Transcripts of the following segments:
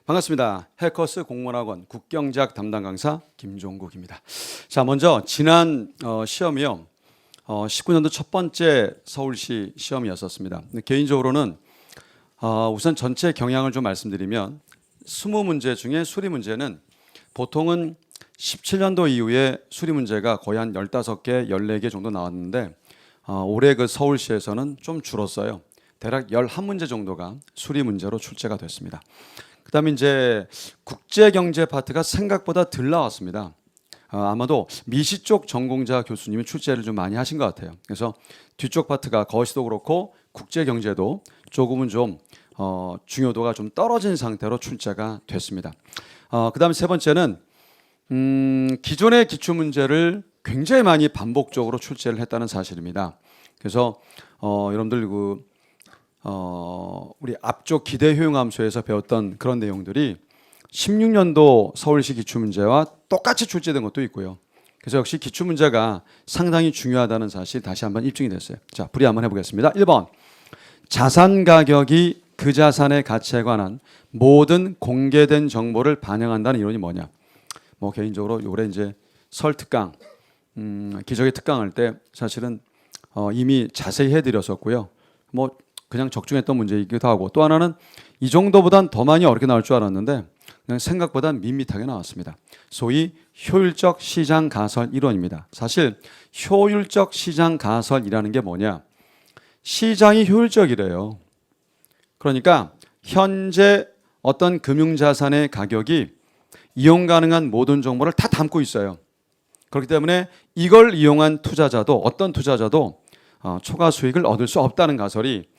반갑습니다. 해커스 공무원학원 국경제학 담당 강사 김종국입니다. 자, 먼저 지난 시험이요. 19년도 첫 번째 서울시 시험이었었습니다. 개인적으로는 우선 전체 경향을 좀 말씀드리면 20문제 중에 수리 문제는 보통은 17년도 이후에 수리 문제가 거의 한 15개, 14개 정도 나왔는데 올해 그 서울시에서는 좀 줄었어요. 대략 11문제 정도가 수리 문제로 출제가 됐습니다. 그다음에 이제 국제경제 파트가 생각보다 덜 나왔습니다. 아마도 미시 쪽 전공자 교수님이 출제를 좀 많이 하신 것 같아요. 그래서 뒤쪽 파트가 거시도 그렇고 국제경제도 조금은 좀 중요도가 좀 떨어진 상태로 출제가 됐습니다. 그다음에 세 번째는 기존의 기출 문제를 굉장히 많이 반복적으로 출제를 했다는 사실입니다. 그래서 여러분들 우리 앞쪽 기대 효용 함수에서 배웠던 그런 내용들이 16년도 서울시 기출문제와 똑같이 출제된 것도 있고요. 그래서 역시 기출문제가 상당히 중요하다는 사실 다시 한번 입증이 됐어요. 자, 풀이 한번 해보겠습니다. 1번, 자산 가격이 그 자산의 가치에 관한 모든 공개된 정보를 반영한다는 이론이 뭐냐? 뭐 개인적으로 올해 이제 설특강, 기적의 특강 할 때 사실은 이미 자세히 해드렸었고요. 뭐 그냥 적중했던 문제이기도 하고, 또 하나는 이 정도보단 더 많이 어렵게 나올 줄 알았는데 그냥 생각보다 밋밋하게 나왔습니다. 소위 효율적 시장 가설 이론입니다. 사실 효율적 시장 가설이라는 게 뭐냐? 시장이 효율적이래요. 그러니까 현재 어떤 금융자산의 가격이 이용 가능한 모든 정보를 다 담고 있어요. 그렇기 때문에 이걸 이용한 투자자도, 어떤 투자자도 초과 수익을 얻을 수 없다는 가설이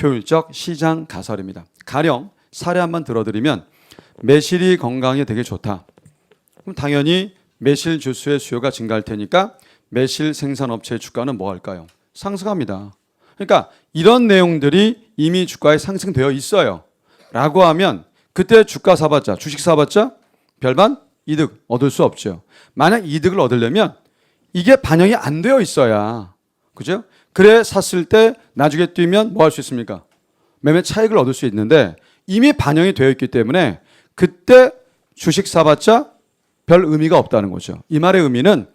효율적 시장 가설입니다. 가령 사례 한번 들어드리면 매실이 건강에 되게 좋다. 그럼 당연히 매실 주스의 수요가 증가할 테니까 매실 생산업체의 주가는 뭐 할까요? 상승합니다. 그러니까 이런 내용들이 이미 주가에 상승되어 있어요. 라고 하면 그때 주가 사봤자, 주식 사봤자 별반 이득 얻을 수 없죠. 만약 이득을 얻으려면 이게 반영이 안 되어 있어야, 그죠? 그래 샀을 때 나중에 뛰면 뭐 할 수 있습니까? 매매 차익을 얻을 수 있는데 이미 반영이 되어 있기 때문에 그때 주식 사봤자 별 의미가 없다는 거죠. 이 말의 의미는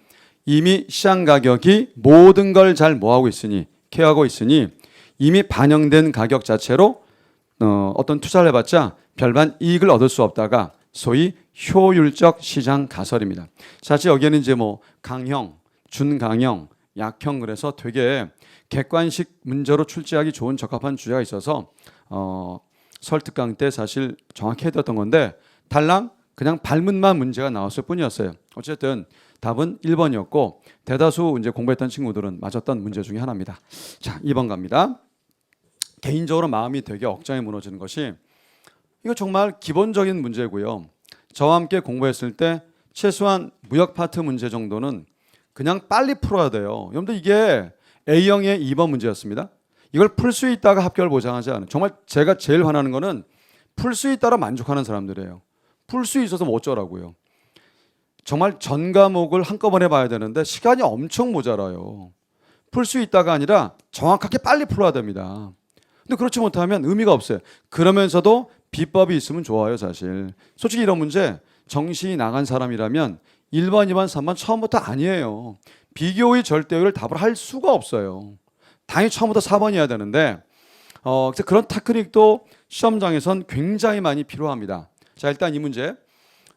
이미 시장 가격이 모든 걸 잘 뭐하고 있으니, 케어하고 있으니 이미 반영된 가격 자체로 어떤 투자를 해봤자 별반 이익을 얻을 수 없다가 소위 효율적 시장 가설입니다. 사실 여기에는 이제 뭐 강형, 준강형, 약형, 그래서 되게 객관식 문제로 출제하기 좋은 적합한 주제가 있어서 설특강 때 사실 정확히 해드렸던 건데 달랑 그냥 발문만 문제가 나왔을 뿐이었어요. 어쨌든 답은 1번이었고 대다수 이제 공부했던 친구들은 맞았던 문제 중에 하나입니다. 자, 2번 갑니다. 개인적으로 마음이 되게 억장이 무너지는 것이, 이거 정말 기본적인 문제고요. 저와 함께 공부했을 때 최소한 무역 파트 문제 정도는 그냥 빨리 풀어야 돼요. 여러분들 이게 A형의 2번 문제였습니다. 이걸 풀 수 있다가 합격을 보장하지 않은, 정말 제가 제일 화나는 거는 풀 수 있다라 만족하는 사람들이에요. 풀 수 있어서 뭐 어쩌라고요. 정말 전 과목을 한꺼번에 봐야 되는데 시간이 엄청 모자라요. 풀 수 있다가 아니라 정확하게 빨리 풀어야 됩니다. 근데 그렇지 못하면 의미가 없어요. 그러면서도 비법이 있으면 좋아요, 사실. 솔직히 이런 문제 정신이 나간 사람이라면 1번, 2번, 3번 처음부터 아니에요. 비교의 절대율을 답을 할 수가 없어요. 당연히 처음부터 4번이어야 되는데 그런 테크닉도 시험장에선 굉장히 많이 필요합니다. 자, 일단 이 문제.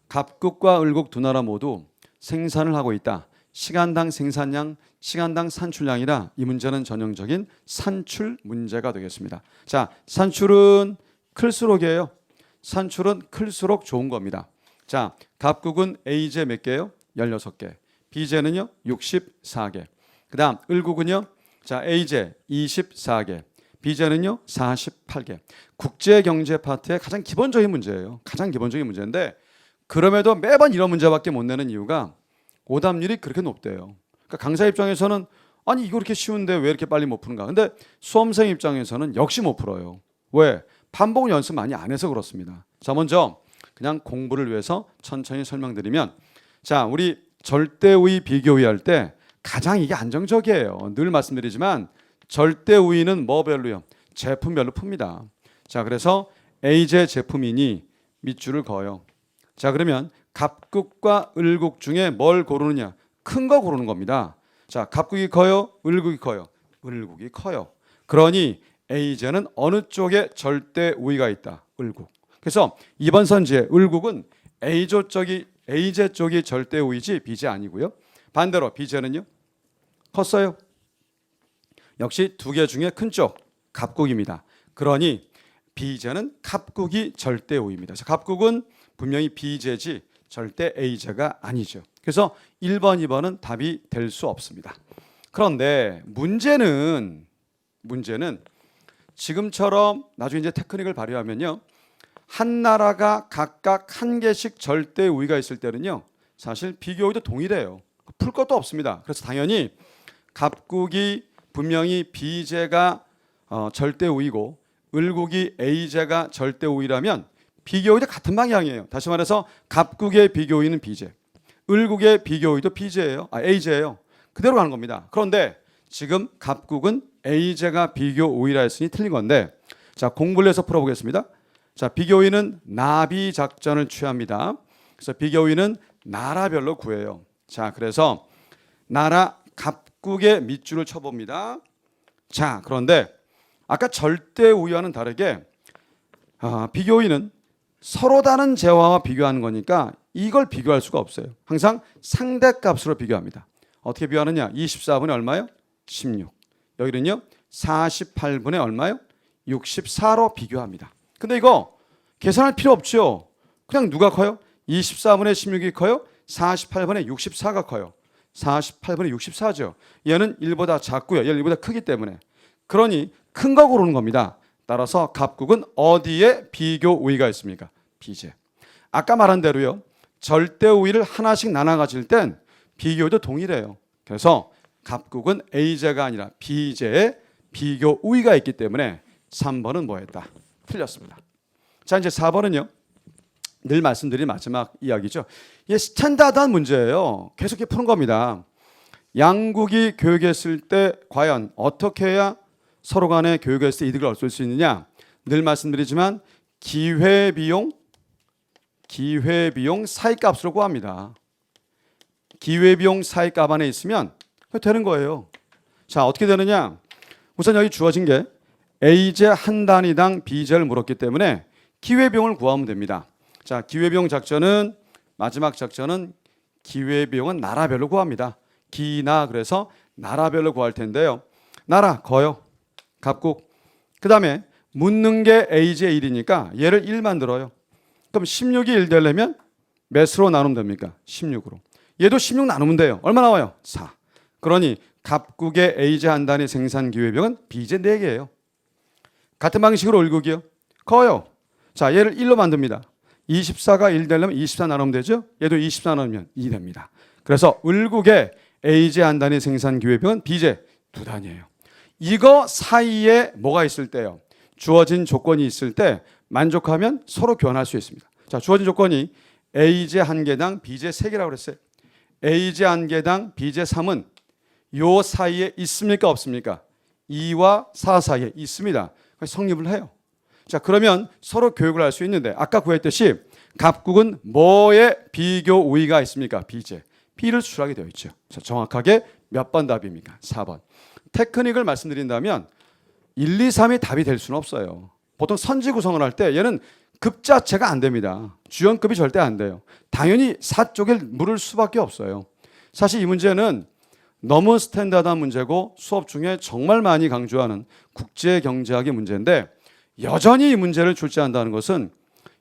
갑국과 을국 두 나라 모두 생산을 하고 있다. 시간당 생산량, 시간당 산출량이라 이 문제는 전형적인 산출 문제가 되겠습니다. 자, 산출은 클수록이에요. 산출은 클수록 좋은 겁니다. 자, 갑국은 A제 몇 개예요? 16개. B제는요? 64개. 그 다음 을국은요? 자, A제 24개. B제는요? 48개. 국제경제 파트의 가장 기본적인 문제예요. 가장 기본적인 문제인데 그럼에도 매번 이런 문제밖에 못 내는 이유가 오답률이 그렇게 높대요. 그러니까 강사 입장에서는 아니 이거 이렇게 쉬운데 왜 이렇게 빨리 못 푸는가. 근데 수험생 입장에서는 역시 못 풀어요. 왜? 반복 연습 많이 안 해서 그렇습니다. 자, 먼저 그냥 공부를 위해서 천천히 설명드리면, 자, 우리 절대우위 비교우위 할 때 가장 이게 안정적이에요. 늘 말씀드리지만 절대우위는 뭐별로요? 제품별로 풉니다. 자, 그래서 A제 제품이니 밑줄을 그어요. 자, 그러면 갑국과 을국 중에 뭘 고르느냐? 큰 거 고르는 겁니다. 자, 갑국이 커요? 을국이 커요? 을국이 커요. 그러니 A제는 어느 쪽에 절대 우위가 있다? 을국. 그래서 이번 선지에 을국은 A제 쪽이 절대 우위지 B제 아니고요. 반대로 B제는요? 컸어요. 역시 두 개 중에 큰 쪽 갑국입니다. 그러니 B제는 갑국이 절대 우위입니다. 갑국은 분명히 B제지 절대 A제가 아니죠. 그래서 1번, 2번은 답이 될 수 없습니다. 그런데 문제는 지금처럼 나중에 이제 테크닉을 발휘하면요, 한 나라가 각각 한 개씩 절대 우위가 있을 때는요, 사실 비교우위도 동일해요. 풀 것도 없습니다. 그래서 당연히 갑국이 분명히 B제가 절대 우위고 을국이 A제가 절대 우위라면 비교우위도 같은 방향이에요. 다시 말해서 갑국의 비교우위는 B제, 을국의 비교우위도 A제예요. 그대로 가는 겁니다. 그런데 지금 갑국은 A제가 비교우위라 했으니 틀린 건데, 자, 공부를 해서 풀어보겠습니다. 자, 비교우위는 나비 작전을 취합니다. 그래서 비교우위는 나라별로 구해요. 자, 그래서 나라 갑국의 밑줄을 쳐봅니다. 자, 그런데 아까 절대 우위와는 다르게 비교우위는 서로 다른 재화와 비교하는 거니까 이걸 비교할 수가 없어요. 항상 상대값으로 비교합니다. 어떻게 비교하느냐? 24분의 얼마요? 16. 여기는요 48분의 얼마요? 64로 비교합니다. 근데 이거 계산할 필요 없죠. 그냥 누가 커요? 24분의 16이 커요? 48분의 64가 커요. 48분의 64죠. 얘는 1보다 작고요. 얘는 1보다 크기 때문에. 그러니 큰 거 고르는 겁니다. 따라서 갑국은 어디에 비교 우위가 있습니까? B제. 아까 말한 대로요, 절대 우위를 하나씩 나눠 가질 땐 비교도 동일해요. 그래서 갑국은 A제가 아니라 B제에 비교 우위가 있기 때문에 3번은 뭐였다? 틀렸습니다. 자, 이제 4번은요, 늘 말씀드린 마지막 이야기죠. 이게 스탠다드한 문제예요. 계속 푸는 겁니다. 양국이 교역했을 때 과연 어떻게 해야 서로 간에 교역했을 때 이득을 얻을 수 있느냐? 늘 말씀드리지만 기회비용 사이값으로 구합니다. 기회비용 사이값 안에 있으면 되는 거예요. 자, 어떻게 되느냐? 우선 여기 주어진 게 A제 한 단위당 B제를 물었기 때문에 기회비용을 구하면 됩니다. 자, 기회비용 작전은, 마지막 작전은 기회비용은 나라별로 구합니다. 기나, 그래서 나라별로 구할 텐데요. 나라 거요. 갑국. 그 다음에 묻는 게 A제 1이니까 얘를 1 만들어요. 그럼 16이 1 되려면 몇으로 나누면 됩니까? 16으로. 얘도 16 나누면 돼요. 얼마 나와요? 4. 그러니 갑국의 A제 한 단위 생산 기회비용은 B제 4개예요. 같은 방식으로 을국이요. 커요. 자, 얘를 1로 만듭니다. 24가 1 되려면 24 나누면 되죠? 얘도 24 나누면 2 됩니다. 그래서 을국의 A제 한 단위 생산 기회비용은 B제 2단위예요. 이거 사이에 뭐가 있을 때요? 주어진 조건이 있을 때 만족하면 서로 교환할 수 있습니다. 자, 주어진 조건이 A제 한 개당 B제 3개라고 그랬어요. A제 한 개당 B제 3은 요 사이에 있습니까? 없습니까? 2와 4 사이에 있습니다. 성립을 해요. 자, 그러면 서로 교육을 할 수 있는데 아까 구했듯이 갑국은 뭐에 비교 우위가 있습니까? B제. B를 수출하게 되어 있죠. 자, 정확하게 몇 번 답입니까? 4번. 테크닉을 말씀드린다면 1, 2, 3이 답이 될 수는 없어요. 보통 선지 구성을 할 때 얘는 급 자체가 안 됩니다. 주연급이 절대 안 돼요. 당연히 4 쪽에 물을 수밖에 없어요. 사실 이 문제는 너무 스탠다드한 문제고 수업 중에 정말 많이 강조하는 국제경제학의 문제인데 여전히 이 문제를 출제한다는 것은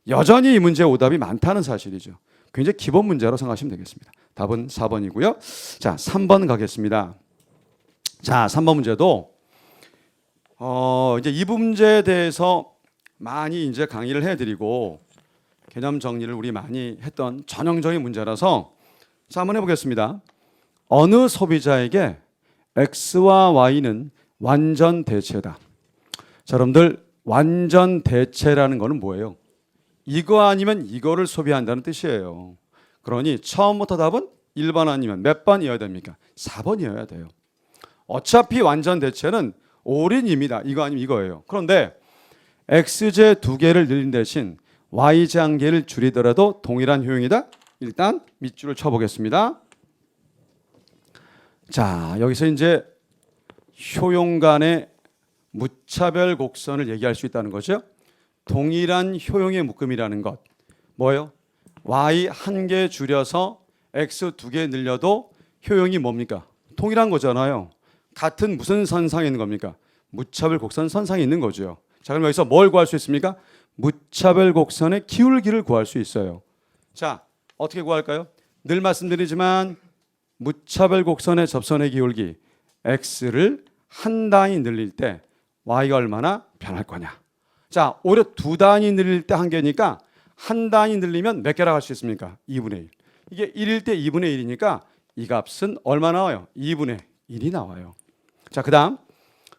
여전히 이 문제의 오답이 많다는 사실이죠. 굉장히 기본 문제로 생각하시면 되겠습니다. 답은 4번이고요. 자, 3번 가겠습니다. 자, 3번 문제도 이제 이 문제에 대해서 많이 이제 강의를 해드리고 개념 정리를 우리 많이 했던 전형적인 문제라서 자, 한번 해보겠습니다. 어느 소비자에게 X와 Y는 완전 대체다. 자, 여러분들 완전 대체라는 거는 뭐예요? 이거 아니면 이거를 소비한다는 뜻이에요. 그러니 처음부터 답은 1번 아니면 몇 번이어야 됩니까? 4번이어야 돼요. 어차피 완전 대체는 올인입니다. 이거 아니면 이거예요. 그런데 X제 2개를 늘린 대신 y 제한계를 줄이더라도 동일한 효용이다. 일단 밑줄을 쳐보겠습니다. 자, 여기서 이제 효용 간의 무차별 곡선을 얘기할 수 있다는 거죠. 동일한 효용의 묶음이라는 것. 뭐예요? y 한 개 줄여서 x 두 개 늘려도 효용이 뭡니까? 동일한 거잖아요. 같은 무슨 선상에 있는 겁니까? 무차별 곡선 선상에 있는 거죠. 자, 그럼 여기서 뭘 구할 수 있습니까? 무차별 곡선의 기울기를 구할 수 있어요. 자, 어떻게 구할까요? 늘 말씀드리지만 무차별 곡선의 접선의 기울기 x를 한 단위 늘릴 때 y가 얼마나 변할 거냐. 자, 오히려 두 단위 늘릴 때 한 개니까 한 단위 늘리면 몇 개라고 할 수 있습니까? 2분의 1. 이게 1일 때 2분의 1이니까 이 값은 얼마 나와요? 2분의 1이 나와요. 자, 그 다음.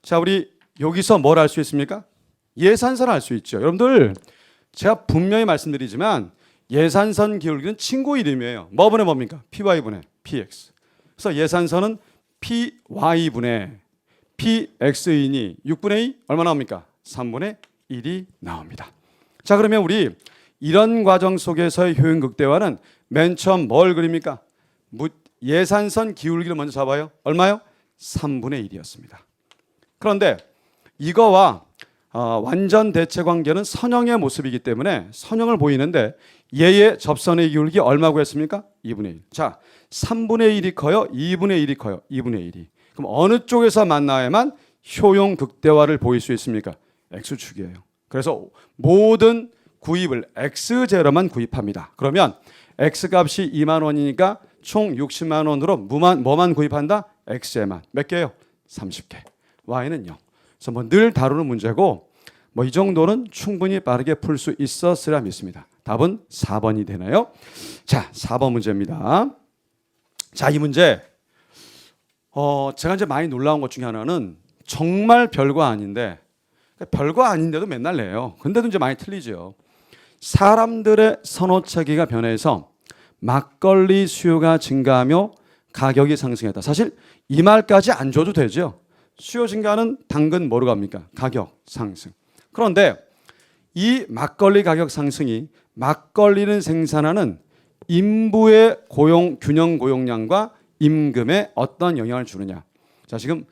자, 우리 여기서 뭘 알 수 있습니까? 예산선을 알 수 있죠. 여러분들, 제가 분명히 말씀드리지만 예산선 기울기는 친구 이름이에요. 뭐분의 뭡니까? py분의 px. 그래서 예산선은 py분의 px이니 6분의 2 얼마 나옵니까? 3분의 1이 나옵니다. 자, 그러면 우리 이런 과정 속에서의 효용 극대화는 맨 처음 뭘 그립니까? 예산선 기울기를 먼저 잡아요. 얼마요? 3분의 1이었습니다. 그런데 이거와 완전 대체 관계는 선형의 모습이기 때문에 선형을 보이는데 얘의 접선의 기울기 얼마 구했습니까? 2분의 1. 자, 3분의 1이 커요? 2분의 1이 커요? 2분의 1이. 그럼 어느 쪽에서 만나야만 효용 극대화를 보일 수 있습니까? X축이에요. 그래서 모든 구입을 X제로만 구입합니다. 그러면 X값이 2만 원이니까 총 60만 원으로 뭐만 구입한다? X제만. 몇 개요? 30개. Y는 0. 그래서 뭐 늘 다루는 문제고 뭐 이 정도는 충분히 빠르게 풀 수 있었으라 믿습니다. 답은 4번이 되나요? 자, 4번 문제입니다. 자, 이 문제 제가 이제 많이 놀라운 것 중에 하나는 정말 별거 아닌데 별거 아닌데도 맨날 내요. 근데도 이제 많이 틀리죠. 사람들의 선호 체계가 변해서 막걸리 수요가 증가하며 가격이 상승했다. 사실 이 말까지 안 줘도 되죠. 수요 증가는 당근 뭐로 갑니까? 가격 상승. 그런데 이 막걸리 가격 상승이 막걸리는 생산하는 인부의 균형 고용량과 임금에 어떤 영향을 주느냐. 자, 지금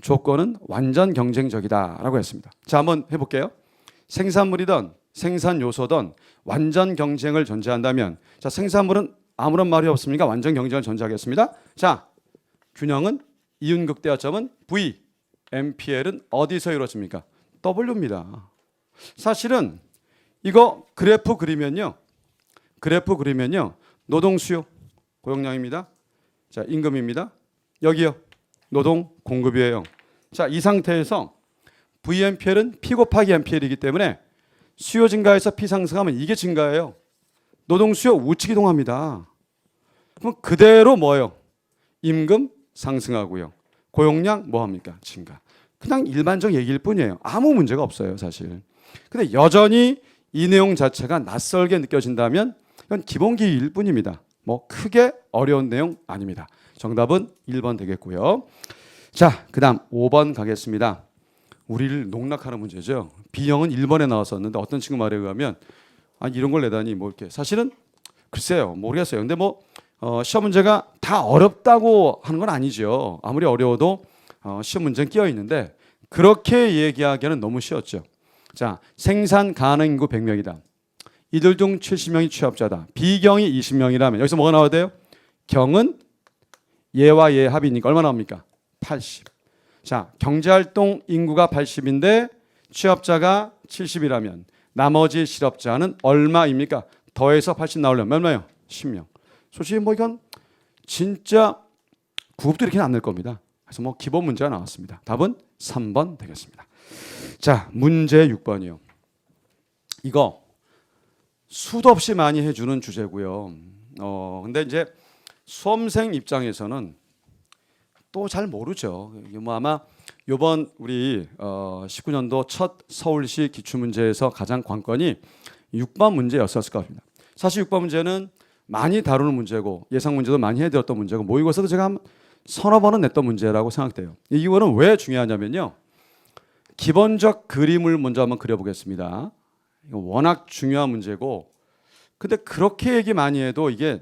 조건은 완전 경쟁적이다라고 했습니다. 자, 한번 해볼게요. 생산물이든 생산 요소든 완전 경쟁을 전제한다면, 자, 생산물은 아무런 말이 없습니까? 완전 경쟁을 전제하겠습니다. 자, 균형은 이윤극대화점은 V, MPL은 어디서 이루어집니까? W입니다. 사실은 이거 그래프 그리면요, 노동 수요 고용량입니다. 자, 임금입니다. 여기요, 노동 공급이에요. 자, 이 상태에서 VMPL은 P 곱하기 MPL이기 때문에 수요 증가해서 P 상승하면 이게 증가해요. 노동 수요 우측 이동합니다. 그럼 그대로 뭐예요? 임금 상승하고요. 고용량 뭐합니까? 증가. 그냥 일반적 얘기일 뿐이에요. 아무 문제가 없어요, 사실. 근데 여전히 이 내용 자체가 낯설게 느껴진다면 이건 기본기일 뿐입니다. 뭐 크게 어려운 내용 아닙니다. 정답은 1번 되겠고요. 자, 그 다음 5번 가겠습니다. 우리를 농락하는 문제죠. B형은 1번에 나왔었는데 어떤 친구 말에 의하면 이런 걸 내다니 뭐 이렇게. 사실은 글쎄요, 모르겠어요. 근데 뭐 시험 문제가 다 어렵다고 하는 건 아니죠. 아무리 어려워도 시험 문제는 끼어 있는데 그렇게 얘기하기에는 너무 쉬웠죠. 자, 생산 가능 인구 100명이다. 이들 중 70명이 취업자다. B경이 20명이라면 여기서 뭐가 나와야 돼요? 경은 얘와 얘 합이니까 얼마 나옵니까? 80. 자, 경제활동 인구가 80인데 취업자가 70이라면 나머지 실업자는 얼마입니까? 더해서 80 나오려면 얼마요? 10명. 솔직히 뭐 이건 진짜 구급도 이렇게는 안 낼 겁니다. 그래서 뭐 기본 문제가 나왔습니다. 답은 3번 되겠습니다. 자, 문제 6번이요. 이거 수도 없이 많이 해주는 주제고요. 근데 이제 수험생 입장에서는 또 잘 모르죠. 뭐 아마 이번 우리 19년도 첫 서울시 기출문제에서 가장 관건이 6번 문제였었을 것 같습니다. 사실 6번 문제는 많이 다루는 문제고 예상 문제도 많이 해드렸던 문제고 모의고사도 제가 한 서너 번은 냈던 문제라고 생각돼요. 이거는 왜 중요하냐면요. 기본적 그림을 먼저 한번 그려보겠습니다. 이거 워낙 중요한 문제고, 근데 그렇게 얘기 많이 해도 이게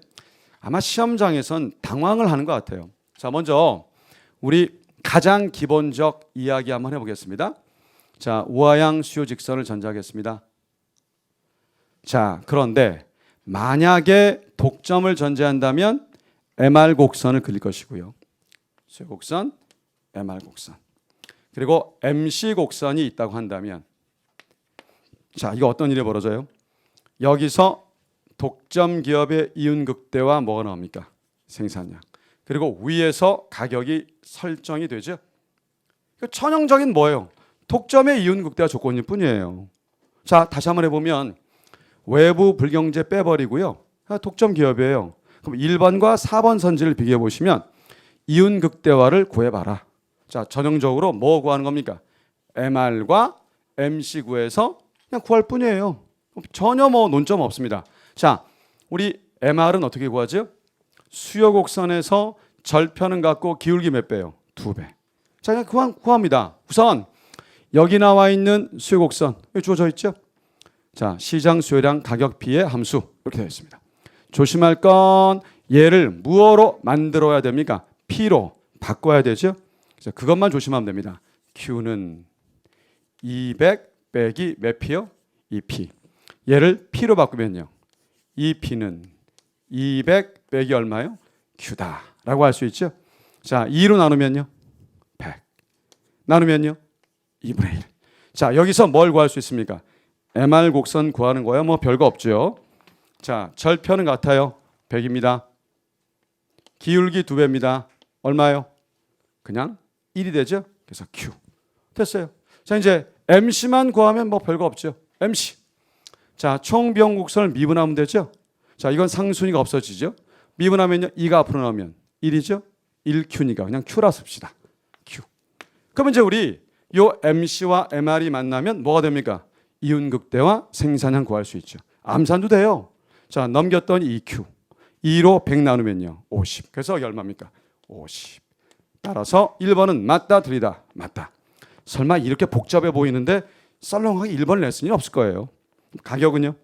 아마 시험장에선 당황을 하는 것 같아요. 자, 먼저 우리 가장 기본적 이야기 한번 해보겠습니다. 자, 우하양 수요 직선을 전제하겠습니다. 자, 그런데 만약에 독점을 전제한다면 MR 곡선을 그릴 것이고요. 수요 곡선, MR 곡선. 그리고 MC 곡선이 있다고 한다면, 자, 이거 어떤 일이 벌어져요? 여기서 독점 기업의 이윤극대와 뭐가 나옵니까? 생산량. 그리고 위에서 가격이 설정이 되죠. 천형적인 뭐예요? 독점의 이윤극대가 조건일 뿐이에요. 자, 다시 한번 해보면 외부 불경제 빼버리고요. 독점 기업이에요. 그럼 1번과 4번 선지를 비교해 보시면 이윤극대화를 구해봐라. 자, 전형적으로 뭐 구하는 겁니까? MR과 MC 구해서 그냥 구할 뿐이에요. 전혀 뭐 논점 없습니다. 자, 우리 MR은 어떻게 구하죠? 수요 곡선에서 절편은 같고 기울기 몇 배요? 2배. 자, 그냥 구합니다. 우선 여기 나와 있는 수요 곡선 여기 주어져 있죠? 자, 시장 수요량 가격 비의 함수 이렇게 되어 있습니다. 조심할 건 얘를 무어로 만들어야 됩니까? P로 바꿔야 되죠? 그래서 그것만 조심하면 됩니다. Q는 200 빼기 몇 P요? 2P. 얘를 P로 바꾸면요. 2P는 200 빼기 얼마요? Q다 라고 할 수 있죠. 자, 2로 나누면요 100 나누면요 2분의 1. 자, 여기서 뭘 구할 수 있습니까? MR 곡선 구하는 거야 뭐 별거 없죠. 자, 절편은 같아요. 100입니다. 기울기 2배입니다. 얼마요? 그냥 1이 되죠. 그래서 Q. 됐어요. 자, 이제 MC만 구하면 뭐 별거 없죠. MC. 자, 총 비용 곡선을 미분하면 되죠. 자, 이건 상순위가 없어지죠. 미분하면요 2가 앞으로 나오면 1이죠. 1Q니까 그냥 Q라 씁시다. Q. 그러면 이제 우리 요 MC와 MR이 만나면 뭐가 됩니까? 이윤극대와 생산량 구할 수 있죠. 암산도 돼요. 자, 넘겼더니 2Q. 2로 100 나누면요 50. 그래서 얼마입니까? 50. 따라서 1번은 맞다 틀리다. 맞다. 설마 이렇게 복잡해 보이는데 썰렁하게 1번을 냈을 리는 없을 거예요. 가격은요?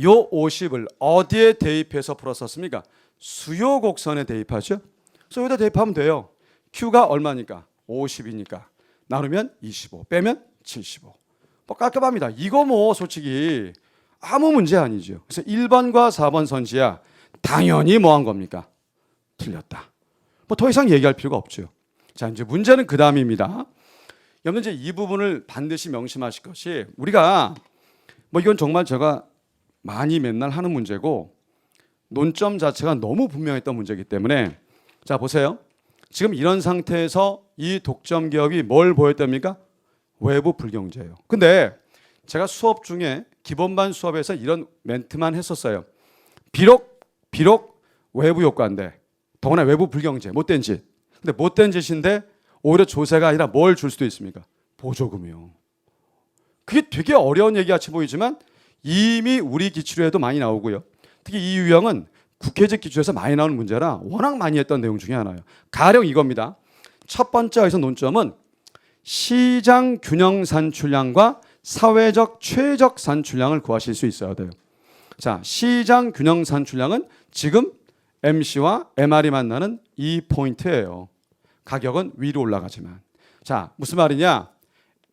요 50을 어디에 대입해서 풀었었습니까? 수요 곡선에 대입하죠. 그래서 여기다 대입하면 돼요. Q가 얼마니까? 50이니까 나누면 25 빼면 75. 뭐 깔끔합니다. 이거 뭐 솔직히 아무 문제 아니죠. 그래서 1번과 4번 선지야 당연히 뭐 한 겁니까? 틀렸다. 뭐 더 이상 얘기할 필요가 없죠. 자, 이제 문제는 그 다음입니다. 여러분 이제 이 부분을 반드시 명심하실 것이 우리가 뭐 이건 정말 제가 많이 맨날 하는 문제고 논점 자체가 너무 분명했던 문제이기 때문에 자, 보세요. 지금 이런 상태에서 이 독점 기업이 뭘 보였답니까? 외부 불경제예요. 근데 제가 수업 중에 기본반 수업에서 이런 멘트만 했었어요. 비록 외부 효과인데 더구나 외부 불경제 못된 짓. 근데 못된 짓인데 오히려 조세가 아니라 뭘 줄 수도 있습니까? 보조금이요. 그게 되게 어려운 얘기 같이 보이지만 이미 우리 기출에도 많이 나오고요. 특히 이 유형은 국회직 기출에서 많이 나오는 문제라 워낙 많이 했던 내용 중에 하나예요. 가령 이겁니다. 첫 번째 여기서 논점은 시장 균형 산출량과 사회적 최적 산출량을 구하실 수 있어야 돼요. 자, 시장 균형 산출량은 지금 MC와 MR이 만나는 이 포인트예요. 가격은 위로 올라가지만. 자, 무슨 말이냐?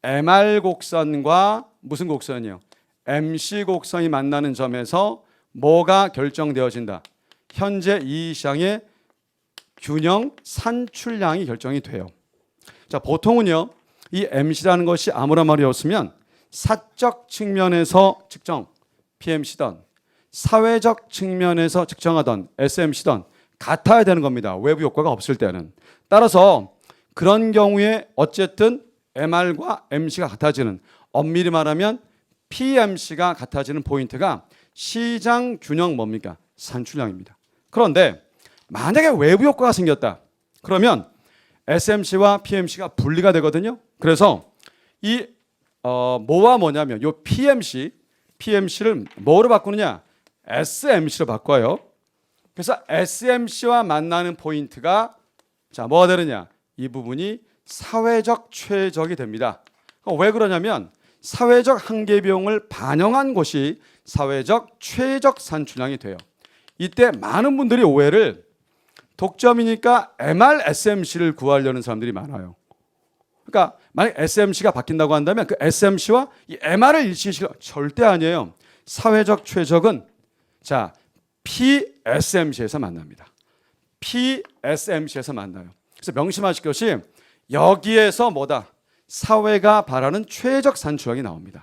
MR 곡선과 무슨 곡선이요? MC 곡선이 만나는 점에서 뭐가 결정되어진다? 현재 이 시장의 균형 산출량이 결정이 돼요. 자, 보통은요, 이 MC라는 것이 아무런 말이 없으면 사적 측면에서 측정 PMC던 사회적 측면에서 측정하던 SMC던 같아야 되는 겁니다. 외부 효과가 없을 때는. 따라서 그런 경우에 어쨌든 MR과 MC가 같아지는, 엄밀히 말하면 PMC가 같아지는 포인트가 시장 균형 뭡니까? 산출량입니다. 그런데 만약에 외부 효과가 생겼다. 그러면 SMC와 PMC가 분리가 되거든요. 그래서 이 뭐와 뭐냐면 요 PMC를 뭐로 바꾸느냐? SMC로 바꿔요. 그래서 SMC와 만나는 포인트가 자, 뭐가 되느냐? 이 부분이 사회적 최적이 됩니다. 왜 그러냐면 사회적 한계 비용을 반영한 것이 사회적 최적 산출량이 돼요. 이때 많은 분들이 오해를 독점이니까 MRSMC를 구하려는 사람들이 많아요. 그러니까 만약 SMC가 바뀐다고 한다면 그 SMC와 이 MR을 일치시키려 절대 아니에요. 사회적 최적은 자 PSMC에서 만납니다. PSMC에서 만나요. 그래서 명심하실 것이 여기에서 뭐다? 사회가 바라는 최적 산출량이 나옵니다.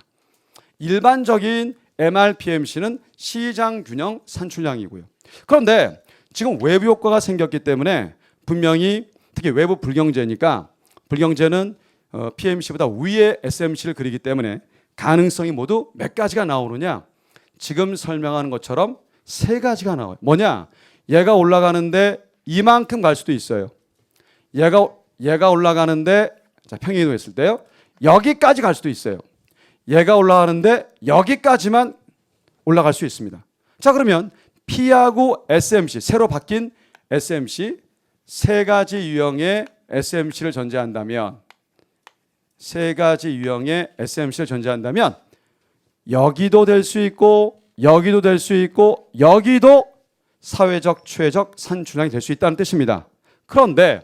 일반적인 MRPMC는 시장 균형 산출량이고요. 그런데 지금 외부 효과가 생겼기 때문에 분명히 특히 외부 불경제니까 불경제는 PMC보다 위에 SMC를 그리기 때문에 가능성이 모두 몇 가지가 나오느냐? 지금 설명하는 것처럼 세 가지가 나와요. 뭐냐? 얘가 올라가는데 이만큼 갈 수도 있어요. 얘가 올라가는데 자, 평행이동 했을 때요. 여기까지 갈 수도 있어요. 얘가 올라가는데 여기까지만 올라갈 수 있습니다. 자, 그러면 P하고 SMC, 새로 바뀐 SMC 세 가지 유형의 SMC를 전제한다면 여기도 될 수 있고 여기도 될 수 있고 여기도 사회적 최적 산출량이 될 수 있다는 뜻입니다. 그런데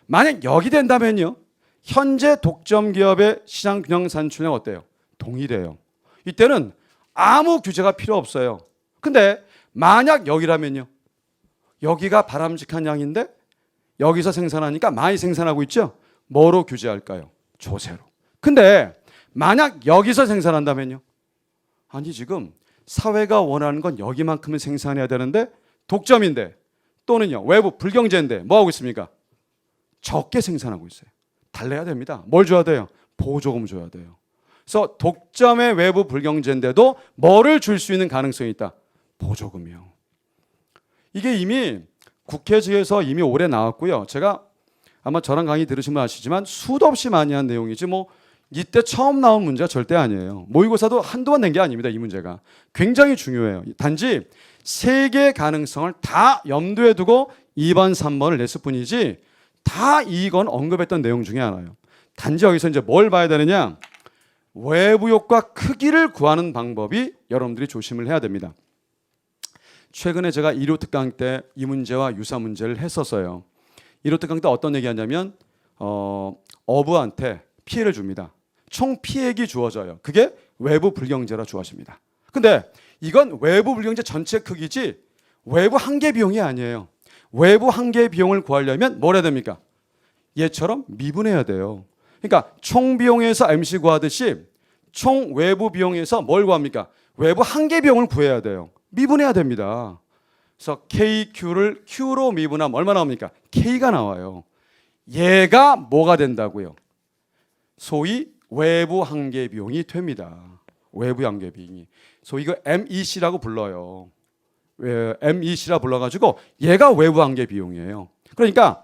만약 여기 된다면요. 현재 독점 기업의 시장 균형 산출량 어때요? 동일해요. 이때는 아무 규제가 필요 없어요. 근데 만약 여기라면요. 여기가 바람직한 양인데 여기서 생산하니까 많이 생산하고 있죠. 뭐로 규제할까요? 조세로. 근데 만약 여기서 생산한다면요. 아니 지금 사회가 원하는 건 여기만큼은 생산해야 되는데 독점인데 또는요 외부 불경제인데 뭐 하고 있습니까? 적게 생산하고 있어요. 달래야 됩니다. 뭘 줘야 돼요? 보조금 줘야 돼요. 그래서 독점의 외부 불경제인데도 뭐를 줄 수 있는 가능성이 있다? 보조금이요. 이게 이미 국회 측에서 이미 오래 나왔고요. 제가 아마 저랑 강의 들으시면 아시지만 수도 없이 많이 한 내용이지 뭐 이때 처음 나온 문제가 절대 아니에요. 모의고사도 한두 번 낸 게 아닙니다. 이 문제가. 굉장히 중요해요. 단지 세 개의 가능성을 다 염두에 두고 2번, 3번을 냈을 뿐이지 다 이건 언급했던 내용 중에 하나예요. 단지 여기서 이제 뭘 봐야 되느냐? 외부 효과 크기를 구하는 방법이 여러분들이 조심을 해야 됩니다. 최근에 제가 1호 특강 때 이 문제와 유사 문제를 했었어요. 1호 특강 때 어떤 얘기하냐면 어부한테 피해를 줍니다. 총 피해액이 주어져요. 그게 외부 불경제라 주어집니다. 근데 이건 외부 불경제 전체 크기지 외부 한계 비용이 아니에요. 외부 한계 비용을 구하려면 뭘 해야 됩니까? 얘처럼 미분해야 돼요. 그러니까 총 비용에서 MC 구하듯이 총 외부 비용에서 뭘 구합니까? 외부 한계 비용을 구해야 돼요. 미분해야 됩니다. 그래서 KQ를 Q로 미분하면 얼마 나옵니까? K가 나와요. 얘가 뭐가 된다고요? 소위 외부 한계 비용이 됩니다. 외부 한계 비용이. 소위 이거 MEC라고 불러요. MEC라 불러가지고 얘가 외부 한계 비용이에요. 그러니까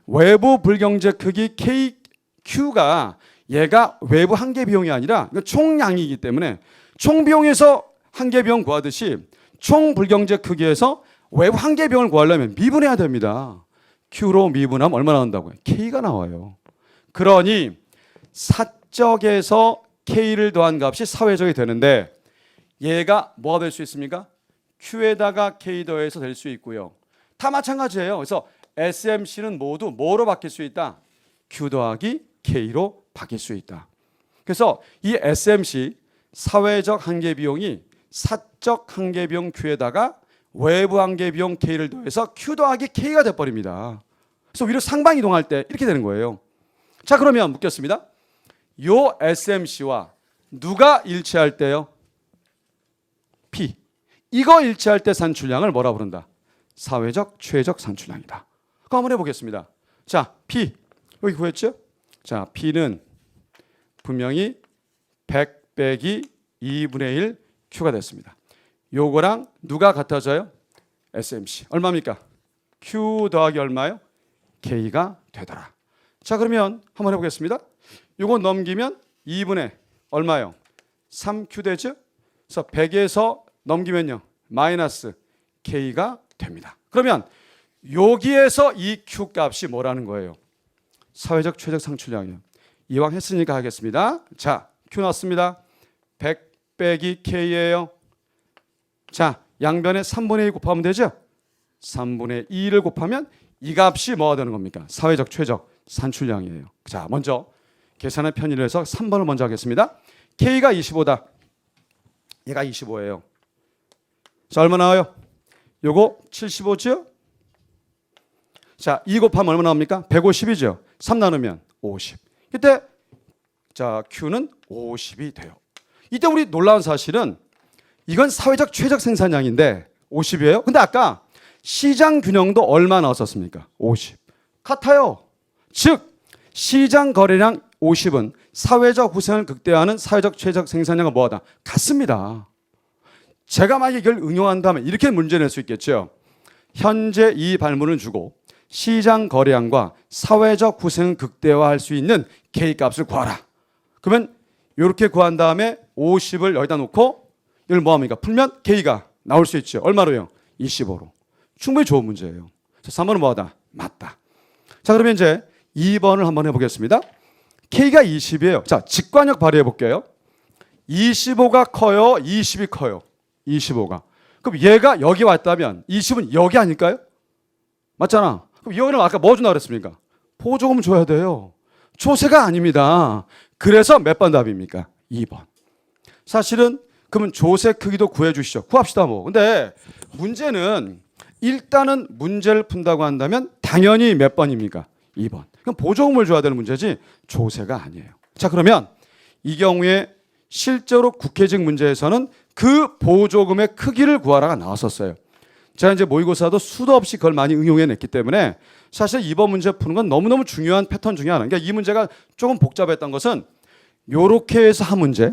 외부 불경제 크기 KQ가 얘가 외부 한계 비용이 아니라 총량이기 때문에 총 비용에서 한계 비용 구하듯이 총 불경제 크기에서 외부 한계 비용을 구하려면 미분해야 됩니다. Q로 미분하면 얼마 나온다고요? K가 나와요. 그러니 사적에서 K를 더한 값이 사회적이 되는데 얘가 뭐가 될 수 있습니까? Q에다가 K 더해서 될 수 있고요. 다 마찬가지예요. 그래서 SMC는 모두 뭐로 바뀔 수 있다? Q 더하기 K로 바뀔 수 있다. 그래서 이 SMC 사회적 한계 비용이 사적 한계 비용 Q에다가 외부 한계 비용 K를 더해서 Q 더하기 K가 돼버립니다. 그래서 위로 상방 이동할 때 이렇게 되는 거예요. 자, 그러면 묻겠습니다. 요 SMC와 누가 일치할 때요? P. 이거 일치할 때 산출량을 뭐라 부른다? 사회적 최적 산출량이다. 그거 한번 해보겠습니다. 자, P. 여기 구했죠? 자, P는 분명히 100 빼기 2분의 1 Q가 됐습니다. 요거랑 누가 같아져요? SMC. 얼마입니까? Q 더하기 얼마요? K가 되더라. 자, 그러면 한번 해보겠습니다. 요거 넘기면 2분의 얼마요? 3Q 되죠? 그래서 100에서 넘기면요. 마이너스 K가 됩니다. 그러면 여기에서 이 Q 값이 뭐라는 거예요? 사회적 최적 산출량이요. 이왕 했으니까 하겠습니다. 자, Q 나왔습니다. 100 빼기 K예요. 자, 양변에 3분의 2 곱하면 되죠? 3분의 2를 곱하면 이 값이 뭐가 되는 겁니까? 사회적 최적 산출량이에요. 자, 먼저 계산의 편의를 해서 3번을 먼저 하겠습니다. K가 25다. 얘가 25예요. 자, 얼마 나와요? 요거 75죠? 자, 2 곱하면 얼마 나옵니까? 150이죠. 3 나누면 50. 이때 자, Q는 50이 돼요. 이때 우리 놀라운 사실은 이건 사회적 최적 생산량인데 50이에요. 근데 아까 시장 균형도 얼마 나왔었습니까? 50. 같아요. 즉 시장 거래량 50은 사회적 후생을 극대화하는 사회적 최적 생산량과 뭐하다? 같습니다. 제가 만약에 이걸 응용한다면 이렇게 문제 낼 수 있겠죠. 현재 이 발문을 주고 시장 거래량과 사회적 후생을 극대화할 수 있는 K값을 구하라. 그러면 이렇게 구한 다음에 50을 여기다 놓고 이걸 뭐합니까? 풀면 K가 나올 수 있죠. 얼마로요? 25로. 충분히 좋은 문제예요. 3번은 뭐하다? 맞다. 자, 그러면 이제 2번을 한번 해보겠습니다. K가 20이에요. 자, 직관력 발휘해 볼게요. 25가 커요? 20이 커요? 25가. 그럼 얘가 여기 왔다면 20은 여기 아닐까요? 맞잖아. 그럼 여기는 아까 뭐 준다고 그랬습니까? 보조금 줘야 돼요. 조세가 아닙니다. 그래서 몇 번 답입니까? 2번. 사실은 그러면 조세 크기도 구해 주시죠. 구합시다 뭐. 근데 문제는 일단은 문제를 푼다고 한다면 당연히 몇 번입니까? 2번. 그럼 보조금을 줘야 되는 문제지 조세가 아니에요. 자, 그러면 이 경우에 실제로 국회직 문제에서는 그 보조금의 크기를 구하라가 나왔었어요. 제가 이제 모의고사도 수도 없이 그걸 많이 응용해냈기 때문에 사실 이번 문제 푸는 건 너무너무 중요한 패턴 중에 하나. 그러니까 이 문제가 조금 복잡했던 것은 요렇게 해서 한 문제,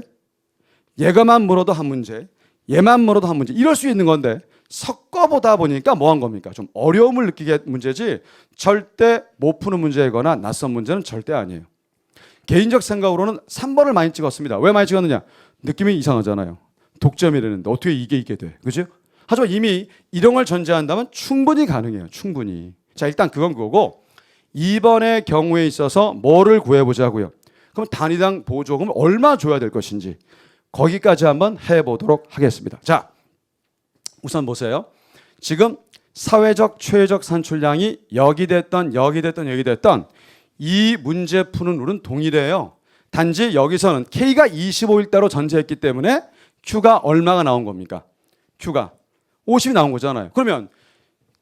얘가만 물어도 한 문제, 얘만 물어도 한 문제 이럴 수 있는 건데 섞어보다 보니까 뭐 한 겁니까? 좀 어려움을 느끼게 문제지 절대 못 푸는 문제이거나 낯선 문제는 절대 아니에요. 개인적 생각으로는 3번을 많이 찍었습니다. 왜 많이 찍었느냐? 느낌이 이상하잖아요. 독점이라는데 어떻게 이게 돼? 그죠? 하지만 이미 이런 걸 전제한다면 충분히 가능해요. 충분히. 자, 일단 그건 그거고 2번의 경우에 있어서 뭐를 구해보자고요. 그럼 단위당 보조금을 얼마 줘야 될 것인지 거기까지 한번 해보도록 하겠습니다. 자, 우선 보세요. 지금 사회적 최적 산출량이 여기 됐던 이 문제 푸는 룰은 동일해요. 단지 여기서는 K가 25일 따로 전제했기 때문에 Q가 얼마가 나온 겁니까? Q가 50이 나온 거잖아요. 그러면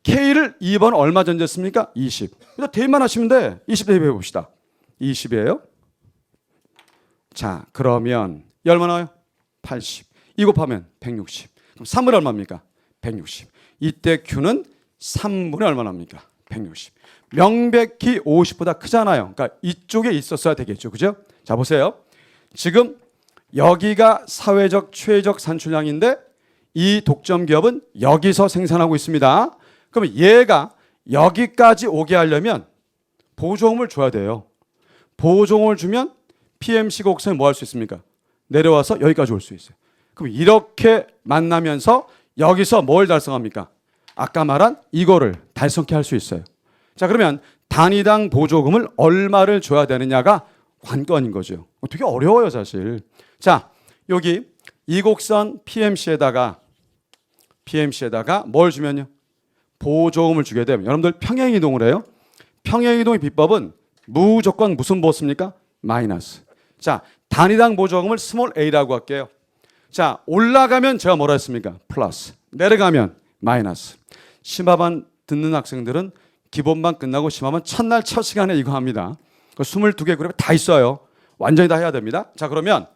K를 2번 얼마 전제했습니까? 20. 그래서 대입만 하시면 돼. 20 대입해 봅시다. 20이에요. 자, 그러면 얼마 나와요? 80. 2 곱하면 160. 그럼 3분의 얼마입니까? 160. 이때 Q는 3분의 얼마 납니까? 160. 명백히 50보다 크잖아요. 그러니까 이쪽에 있었어야 되겠죠. 그죠? 자, 보세요. 지금 여기가 사회적 최적 산출량인데 이 독점 기업은 여기서 생산하고 있습니다. 그러면 얘가 여기까지 오게 하려면 보조금을 줘야 돼요. 보조금을 주면 PMC가 옥상에 뭐 할 수 있습니까? 내려와서 여기까지 올 수 있어요. 그럼 이렇게 만나면서 여기서 뭘 달성합니까? 아까 말한 이거를 달성케 할 수 있어요. 자, 그러면 단위당 보조금을 얼마를 줘야 되느냐가 관건인 거죠. 되게 어려워요, 사실. 자, 여기 이 곡선 PMC에다가 뭘 주면요? 보조금을 주게 되면 여러분들 평행이동을 해요. 평행이동의 비법은 무조건 무슨 보습니까? 마이너스. 자, 단위당 보조금을 스몰 a라고 할게요. 자, 올라가면 제가 뭐라 했습니까? 플러스. 내려가면 마이너스. 심화반 듣는 학생들은 기본반 끝나고 심화반 첫날 첫 시간에 이거 합니다. 22개 그룹에 다 있어요. 완전히 다 해야 됩니다. 자, 그러면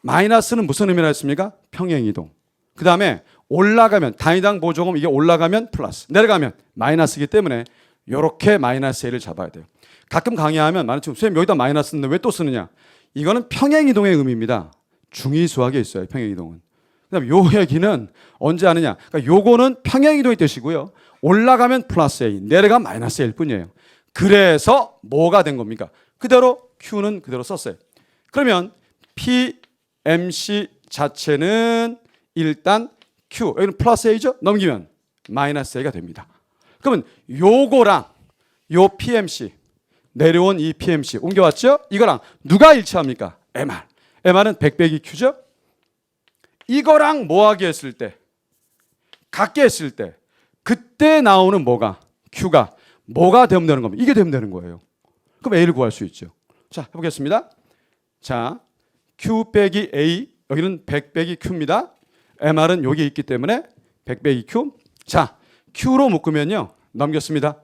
마이너스는 무슨 의미라 했습니까? 평행이동. 그 다음에 올라가면 단위당 보조금 이게 올라가면 플러스, 내려가면 마이너스이기 때문에 이렇게 마이너스 A를 잡아야 돼요. 가끔 강의하면 많은 친구 선생님 여기다 마이너스 쓰는데 왜 또 쓰느냐? 이거는 평행이동의 의미입니다. 중2 수학에 있어요. 평행이동은. 그다음 요 얘기는 언제 하느냐? 그러니까 요거는 평행이동의 뜻이고요. 올라가면 플러스 A, 내려가면 마이너스 A일 뿐이에요. 그래서 뭐가 된 겁니까? 그대로 Q는 그대로 썼어요. 그러면 PMC 자체는 일단 Q, 여기는 플러스 A죠? 넘기면 마이너스 A가 됩니다. 그러면 요거랑 요 PMC, 내려온 이 PMC 옮겨왔죠? 이거랑 누가 일치합니까? MR. MR은 100 빼기 Q죠. 이거랑 뭐하게 했을 때, 같게 했을 때, 그때 나오는 뭐가, Q가 뭐가 되면 되는 겁니다. 이게 되면 되는 거예요. 그럼 A를 구할 수 있죠. 자, 해보겠습니다. 자, Q 빼기 A, 여기는 100 빼기 Q입니다. MR은 여기 있기 때문에 100 빼기 Q. 자, Q로 묶으면요, 넘겼습니다.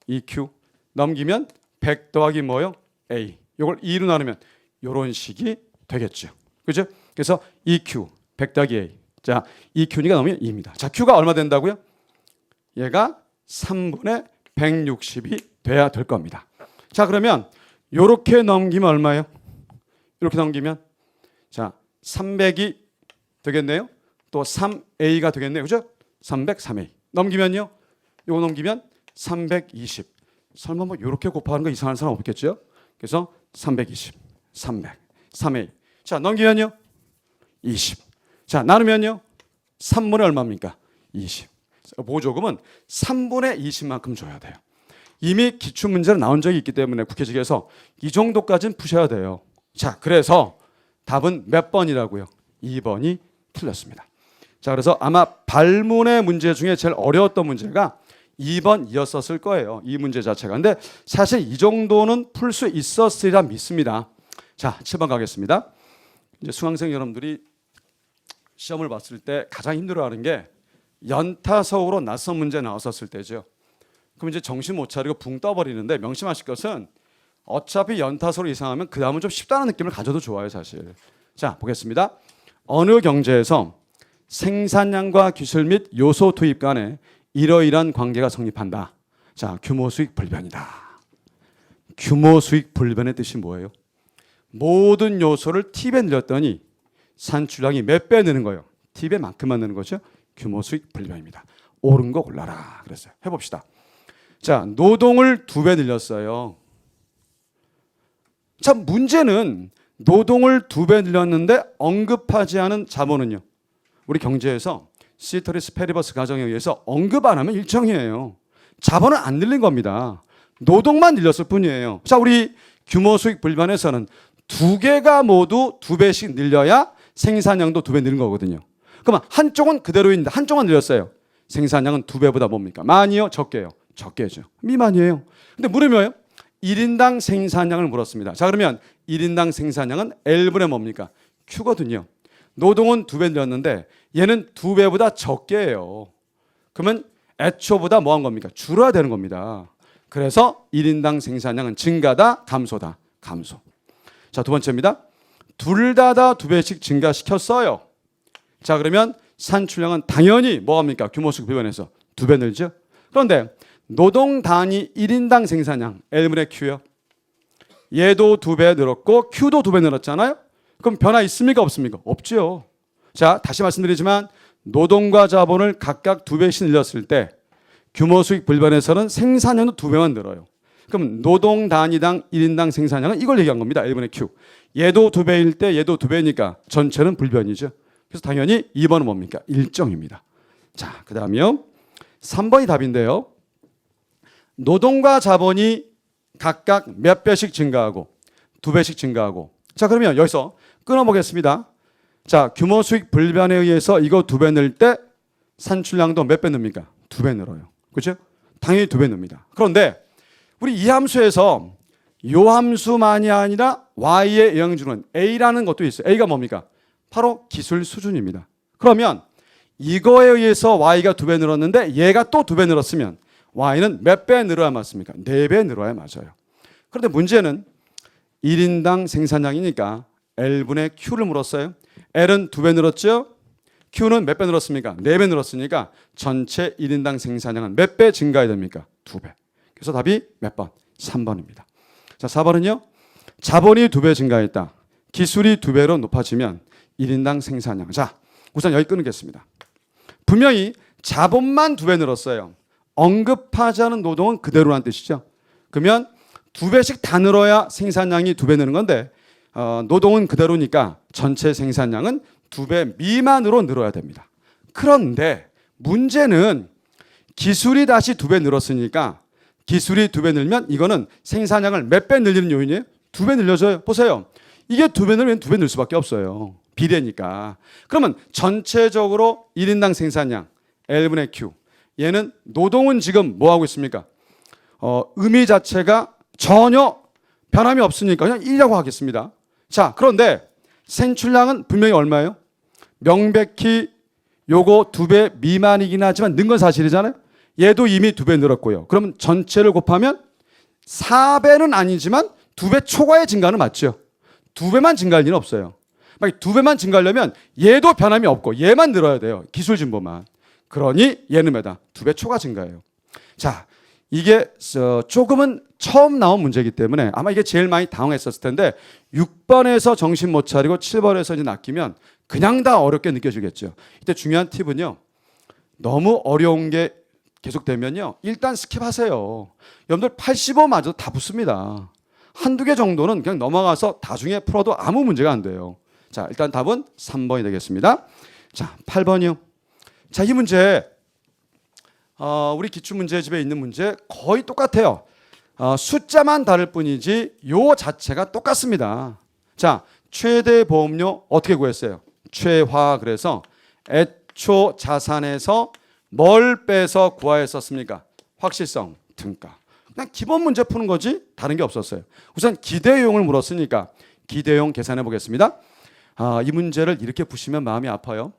2Q. 넘기면 100 더하기 뭐요? A. 이걸 2로 나누면 이런 식이 되겠죠. 그죠? 그래서 2Q, 100 더하기 A. 자, 2Q니까 넘으면 2입니다. 자, Q가 얼마 된다고요? 얘가 3분의 160이 돼야 될 겁니다. 자, 그러면 이렇게 넘기면 얼마예요? 이렇게 넘기면 자, 300이 되겠네요. 또 3A가 되겠네요. 그죠? 300, 3A. 넘기면요. 이거 넘기면 320. 설마 뭐 이렇게 곱하는 거 이상한 사람 없겠죠? 그래서 320, 300, 3A. 자, 넘기면요. 20. 자, 나누면요. 3분의 얼마입니까? 20. 보조금은 3분의 20만큼 줘야 돼요. 이미 기출문제로 나온 적이 있기 때문에 국회직에서 이 정도까지는 푸셔야 돼요. 자, 그래서 답은 몇 번이라고요? 2번이 틀렸습니다. 자, 그래서 아마 발문의 문제 중에 제일 어려웠던 문제가 2번이었을 거예요. 이 문제 자체가. 근데 사실 이 정도는 풀 수 있었으리라 믿습니다. 자, 7번 가겠습니다. 이제 수강생 여러분들이 시험을 봤을 때 가장 힘들어하는 게 연타석으로 낯선 문제 나왔었을 때죠. 그럼 이제 정신 못 차리고 붕 떠버리는데 명심하실 것은 어차피 연타석으로 이상하면 그 다음은 좀 쉽다는 느낌을 가져도 좋아요, 사실. 자, 보겠습니다. 어느 경제에서 생산량과 기술 및 요소 투입 간에 이러이러한 관계가 성립한다. 자, 규모 수익 불변이다. 규모 수익 불변의 뜻이 뭐예요? 모든 요소를 T배 늘렸더니 산출량이 몇 배 느는 거예요? T배만큼만 느는 거죠. 규모 수익 불변입니다. 옳은 거 골라라 그랬어요. 해봅시다. 자, 노동을 2배 늘렸어요. 자, 문제는 노동을 2배 늘렸는데 언급하지 않은 자본은요. 우리 경제에서 시터리스 페리버스 가정에 의해서 언급 안 하면 일정이에요. 자본은 안 늘린 겁니다. 노동만 늘렸을 뿐이에요. 자, 우리 규모 수익 불변에서는 2개가 모두 2배씩 늘려야 생산량도 2배 늘는 거거든요. 그러면 한쪽은 그대로 있는데 한쪽은 늘렸어요. 생산량은 2배보다 뭡니까? 많이요? 적게요? 적게죠. 미만이에요. 근데 물으면요? 1인당 생산량을 물었습니다. 자, 그러면 1인당 생산량은 L분의 뭡니까? Q거든요. 노동은 2배 늘렸는데 얘는 2배보다 적게예요. 그러면 애초보다 뭐 한 겁니까? 줄어야 되는 겁니다. 그래서 1인당 생산량은 증가다, 감소다? 감소. 자, 두 번째입니다. 둘 다 2배씩 증가시켰어요. 자, 그러면 산출량은 당연히 뭐합니까? 규모수익 불변에서 2배 늘죠. 그런데 노동 단위 1인당 생산량 L분의 Q요. 얘도 2배 늘었고 Q도 2배 늘었잖아요. 그럼 변화 있습니까? 없습니까? 없죠. 자, 다시 말씀드리지만 노동과 자본을 각각 2배씩 늘렸을 때 규모수익 불변에서는 생산량도 2배만 늘어요. 그럼 노동 단위당 1인당 생산량은 이걸 얘기한 겁니다. L분의 Q. 얘도 2배일 때 얘도 2배니까 전체는 불변이죠. 그래서 당연히 2번은 뭡니까? 일정입니다. 자, 그 다음이요. 3번이 답인데요. 노동과 자본이 각각 몇 배씩 증가하고 2배씩 증가하고. 자, 그러면 여기서 끊어보겠습니다. 자, 규모 수익 불변에 의해서 이거 2배 늘 때 산출량도 몇 배 늡니까? 2배 늘어요. 그렇죠? 당연히 2배 늡니다. 그런데 우리 이 함수에서 요 함수만이 아니라 y에 영향 주는 a라는 것도 있어요. a가 뭡니까? 바로 기술 수준입니다. 그러면 이거에 의해서 y가 2배 늘었는데 얘가 또 2배 늘었으면 y는 몇 배 늘어야 맞습니까? 4배 늘어야 맞아요. 그런데 문제는 1인당 생산량이니까 L분의 Q를 물었어요. L은 2배 늘었죠? Q는 몇 배 늘었습니까? 4배 늘었으니까 전체 1인당 생산량은 몇 배 증가해야 됩니까? 2배. 그래서 답이 몇 번? 3번입니다. 자, 4번은요. 자본이 2배 증가했다. 기술이 2배로 높아지면 1인당 생산량. 자, 우선 여기 끊겠습니다. 분명히 자본만 2배 늘었어요. 언급하지 않은 노동은 그대로란 뜻이죠. 그러면 2배씩 다 늘어야 생산량이 2배 느는 건데 노동은 그대로니까 전체 생산량은 2배 미만으로 늘어야 됩니다. 그런데 문제는 기술이 다시 2배 늘었으니까 기술이 2배 늘면 이거는 생산량을 몇 배 늘리는 요인이에요? 2배 늘려줘요. 보세요. 이게 2배 늘면 2배 늘 수밖에 없어요. 비례니까. 그러면 전체적으로 1인당 생산량 L분의 Q. 얘는 노동은 지금 뭐 하고 있습니까? 의미 자체가 전혀 변함이 없으니까 그냥 1이라고 하겠습니다. 자, 그런데 생출량은 분명히 얼마예요? 명백히 요거 2배 미만이긴 하지만 는 건 사실이잖아요. 얘도 이미 2배 늘었고요. 그럼 전체를 곱하면 4배는 아니지만 2배 초과의 증가는 맞죠. 2배만 증가할 리는 없어요. 2배만 증가하려면 얘도 변함이 없고 얘만 늘어야 돼요. 기술 진보만. 그러니 얘는 몇다? 2배 초과 증가해요. 자, 이게 조금은 처음 나온 문제이기 때문에 아마 이게 제일 많이 당황했었을 텐데 6번에서 정신 못 차리고 7번에서 이제 낚이면 그냥 다 어렵게 느껴지겠죠. 이때 중요한 팁은요. 너무 어려운 게 계속되면요. 일단 스킵하세요. 여러분들 85마저 다 붙습니다. 한두 개 정도는 그냥 넘어가서 나중에 풀어도 아무 문제가 안 돼요. 자, 일단 답은 3번이 되겠습니다. 자, 8번이요. 자, 이 문제 우리 기출문제집에 있는 문제 거의 똑같아요. 숫자만 다를 뿐이지 요 자체가 똑같습니다. 자, 최대 보험료 어떻게 구했어요? 최화. 그래서 애초 자산에서 뭘 빼서 구하였었습니까? 확실성, 등가. 그냥 기본 문제 푸는 거지 다른 게 없었어요. 우선 기대용을 물었으니까 기대용 계산해 보겠습니다. 이 문제를 이렇게 푸시면 마음이 아파요.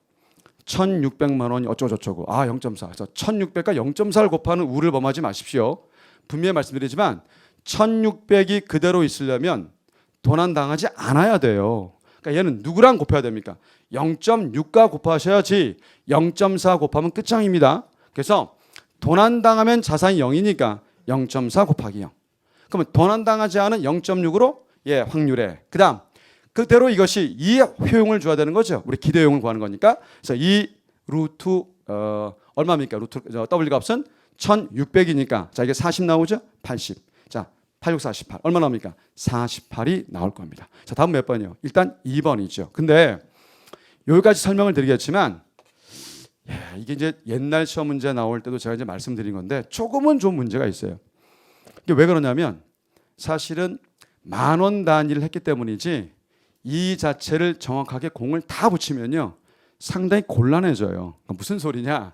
1,600만 원이 어쩌고저쩌고 0.4. 그래서 1,600과 0.4를 곱하는 우를 범하지 마십시오. 분명히 말씀드리지만 1,600이 그대로 있으려면 도난당하지 않아야 돼요. 그러니까 얘는 누구랑 곱해야 됩니까? 0.6과 곱하셔야지 0.4 곱하면 끝장입니다. 그래서 도난당하면 자산이 0이니까 0.4 곱하기 0. 그러면 도난당하지 않은 0.6으로 확률에. 그 다음 그대로 이것이 이 효용을 줘야 되는 거죠. 우리 기대용을 구하는 거니까. 그래서 이 루트 얼마입니까? 루트 W 값은 1,600이니까 자 이게 40 나오죠? 80. 자 86, 48 얼마 나옵니까? 48이 나올 겁니다. 자 다음 몇 번이요? 일단 2번이죠. 근데 여기까지 설명을 드리겠지만 이게 이제 옛날 시험 문제 나올 때도 제가 이제 말씀드린 건데 조금은 좀 문제가 있어요. 이게 왜 그러냐면 사실은 10,000원 단위를 했기 때문이지 이 자체를 정확하게 공을 다 붙이면요 상당히 곤란해져요. 무슨 소리냐?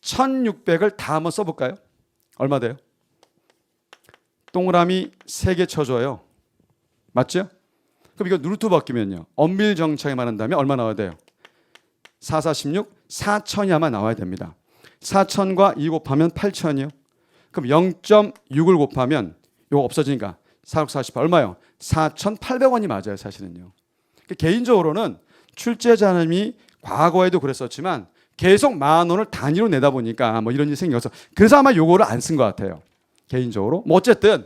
1,600을 다 한번 써볼까요? 얼마 돼요? 동그라미 3개 쳐줘요. 맞죠? 그럼 이거 루트 바뀌면요 엄밀 정착에만 한다면 얼마 나와야 돼요? 4, 4, 16, 4,000이 아마 나와야 됩니다. 4,000과 2 곱하면 8,000이요. 그럼 0.6을 곱하면 이거 없어지니까 4, 6, 48 얼마요? 4,800원이 맞아요 사실은요. 개인적으로는 출제자님이 과거에도 그랬었지만 계속 10,000원을 단위로 내다 보니까 뭐 이런 일이 생겨서 그래서 아마 요거를 안 쓴 것 같아요. 개인적으로. 뭐 어쨌든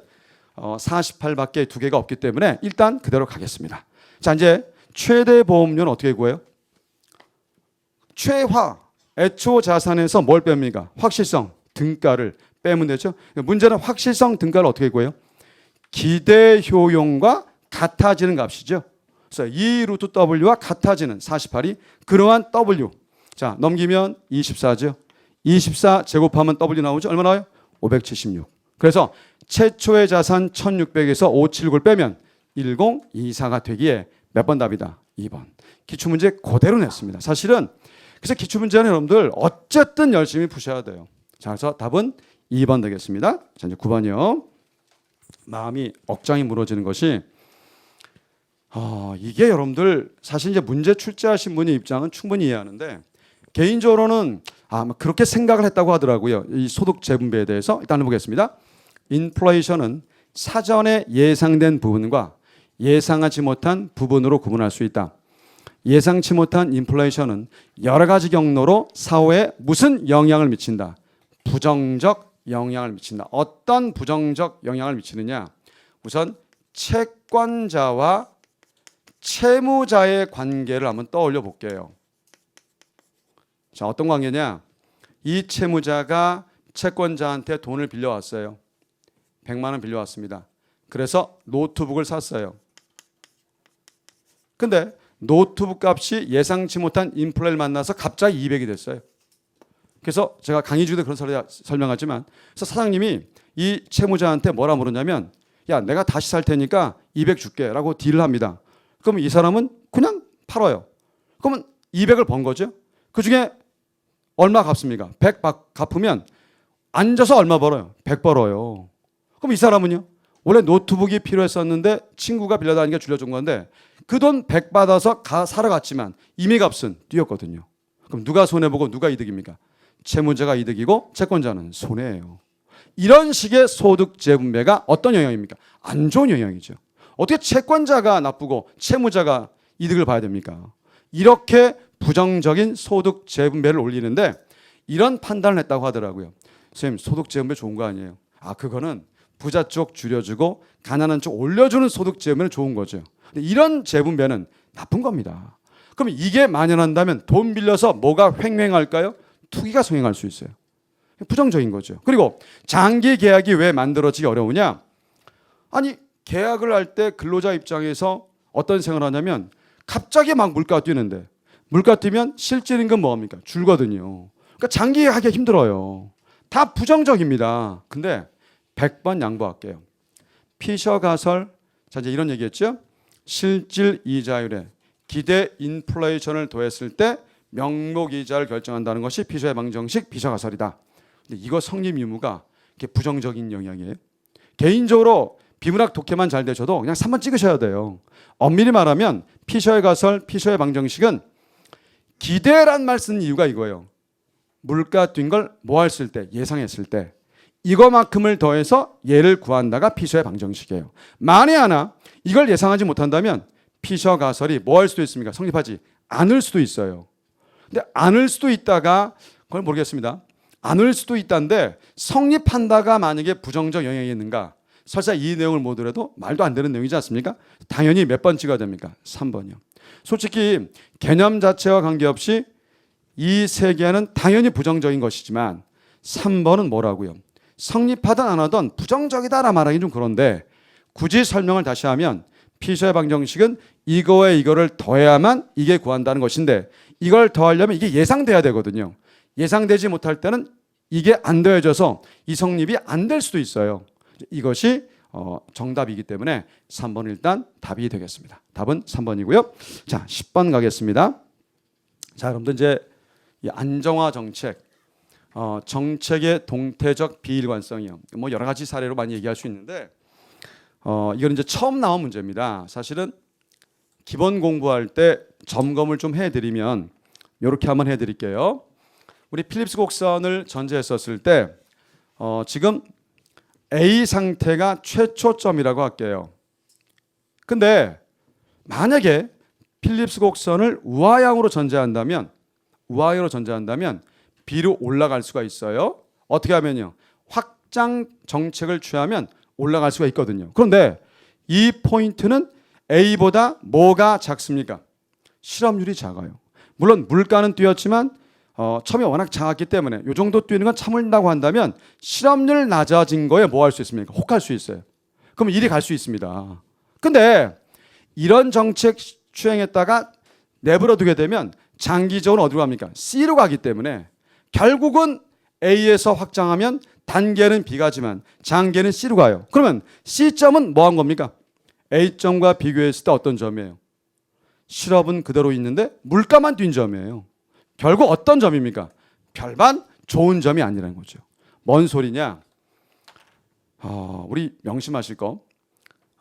48밖에 2개가 없기 때문에 일단 그대로 가겠습니다. 자 이제 최대 보험료는 어떻게 구해요? 최화. 애초 자산에서 뭘 뺍니까? 확실성, 등가를 빼면 되죠. 문제는 확실성, 등가를 어떻게 구해요? 기대 효용과 같아지는 값이죠. 그래서 2 루트 W와 같아지는 48이 그러한 W. 자 넘기면 24죠. 24 제곱하면 W 나오죠. 얼마 나와요? 576. 그래서 최초의 자산 1,600에서 579를 빼면 1024가 되기에 몇 번 답이다? 2번. 기출문제 그대로 냈습니다. 사실은 그래서 기출문제는 여러분들 어쨌든 열심히 푸셔야 돼요. 자 그래서 답은 2번 되겠습니다. 자 이제 9번이요. 마음이 억장이 무너지는 것이 이게 여러분들 사실 이제 문제 출제하신 분의 입장은 충분히 이해하는데 개인적으로는 그렇게 생각을 했다고 하더라고요. 이 소득 재분배에 대해서 일단 해보겠습니다. 인플레이션은 사전에 예상된 부분과 예상하지 못한 부분으로 구분할 수 있다. 예상치 못한 인플레이션은 여러 가지 경로로 사회에 무슨 영향을 미친다. 부정적 영향을 미친다. 어떤 부정적 영향을 미치느냐? 우선 채권자와 채무자의 관계를 한번 떠올려 볼게요. 자, 어떤 관계냐? 이 채무자가 채권자한테 돈을 빌려왔어요. 100만 원 빌려왔습니다. 그래서 노트북을 샀어요. 근데 노트북 값이 예상치 못한 인플레를 만나서 갑자기 200이 됐어요. 그래서 제가 강의 중에 그런 설명하지만 그래서 사장님이 이 채무자한테 뭐라 물었냐면 야 내가 다시 살 테니까 200 줄게 라고 딜을 합니다. 그러면 이 사람은 그냥 팔아요. 그러면 200을 번 거죠. 그중에 얼마 갚습니까? 100 갚으면 앉아서 얼마 벌어요? 100 벌어요. 그럼 이 사람은요? 원래 노트북이 필요했었는데 친구가 빌려다니까 줄여준 건데 그 돈 100 받아서 사러 갔지만 이미 값은 뛰었거든요. 그럼 누가 손해보고 누가 이득입니까? 채무자가 이득이고 채권자는 손해예요. 이런 식의 소득 재분배가 어떤 영향입니까? 안 좋은 영향이죠. 어떻게 채권자가 나쁘고 채무자가 이득을 봐야 됩니까? 이렇게 부정적인 소득 재분배를 올리는데 이런 판단을 했다고 하더라고요. 선생님, 소득 재분배 좋은 거 아니에요? 그거는 부자 쪽 줄여주고 가난한 쪽 올려주는 소득 재분배는 좋은 거죠. 근데 이런 재분배는 나쁜 겁니다. 그럼 이게 만연한다면 돈 빌려서 뭐가 횡행할까요? 투기가 성행할 수 있어요. 부정적인 거죠. 그리고 장기 계약이 왜 만들어지기 어려우냐? 아니, 계약을 할 때 근로자 입장에서 어떤 생각을 하냐면 갑자기 막 물가가 뛰는데 물가 뛰면 실질 임금 뭐합니까? 줄거든요. 그러니까 장기 하기 힘들어요. 다 부정적입니다. 근데 100번 양보할게요. 피셔 가설, 자 이제 이런 얘기했죠. 실질 이자율에 기대 인플레이션을 더했을 때 명목 이자를 결정한다는 것이 피셔의 방정식 피셔 가설이다. 근데 이거 성립 유무가 부정적인 영향이에요. 개인적으로 비문학 독해만 잘 되셔도 그냥 3번 찍으셔야 돼요. 엄밀히 말하면 피셔의 가설, 피셔의 방정식은 기대란 말 쓰는 이유가 이거예요. 물가 뛴 걸 뭐 했을 때, 예상했을 때 이거만큼을 더해서 얘를 구한다가 피셔의 방정식이에요. 만에 하나 이걸 예상하지 못한다면 피셔 가설이 뭐 할 수도 있습니까? 성립하지 않을 수도 있어요. 근데 않을 수도 있다가 그걸 모르겠습니다. 않을 수도 있다는데 성립한다가 만약에 부정적 영향이 있는가? 설사 이 내용을 모두라도 말도 안 되는 내용이지 않습니까? 당연히 몇 번 찍어야 됩니까? 3번이요. 솔직히 개념 자체와 관계없이 이 세 개는 당연히 부정적인 것이지만 3번은 뭐라고요? 성립하든 안 하든 부정적이다라 말하기 좀 그런데 굳이 설명을 다시 하면 피셔의 방정식은 이거에 이거를 더해야만 이게 구한다는 것인데 이걸 더하려면 이게 예상돼야 되거든요. 예상되지 못할 때는 이게 안 더해져서 이 성립이 안 될 수도 있어요. 이것이 정답이기 때문에 3번 일단 답이 되겠습니다. 답은 3번이고요. 자, 10번 가겠습니다. 자, 여러분들 이제 이 안정화 정책, 정책의 동태적 비일관성이요. 뭐 여러 가지 사례로 많이 얘기할 수 있는데 이건 이제 처음 나온 문제입니다. 사실은 기본 공부할 때 점검을 좀 해드리면 이렇게 한번 해드릴게요. 우리 필립스 곡선을 전제했었을 때 지금 A 상태가 최초점이라고 할게요. 근데 만약에 필립스 곡선을 우하향으로 전제한다면 B로 올라갈 수가 있어요. 어떻게 하면요? 확장 정책을 취하면 올라갈 수가 있거든요. 그런데 이 포인트는 A보다 뭐가 작습니까? 실업률이 작아요. 물론 물가는 뛰었지만 처음에 워낙 작았기 때문에 이 정도 뛰는 건 참을다고 한다면 실업률 낮아진 거에 뭐 할 수 있습니까? 혹할 수 있어요. 그럼 이리 갈 수 있습니다. 근데 이런 정책 추행했다가 내버려 두게 되면 장기적으로 어디로 갑니까? C로 가기 때문에 결국은 A에서 확장하면 단계는 B가지만 장계는 C로 가요. 그러면 C점은 뭐 한 겁니까? A점과 비교했을 때 어떤 점이에요? 실업은 그대로 있는데 물가만 뛴 점이에요. 결국 어떤 점입니까? 별반 좋은 점이 아니라는 거죠. 뭔 소리냐? 우리 명심하실 거.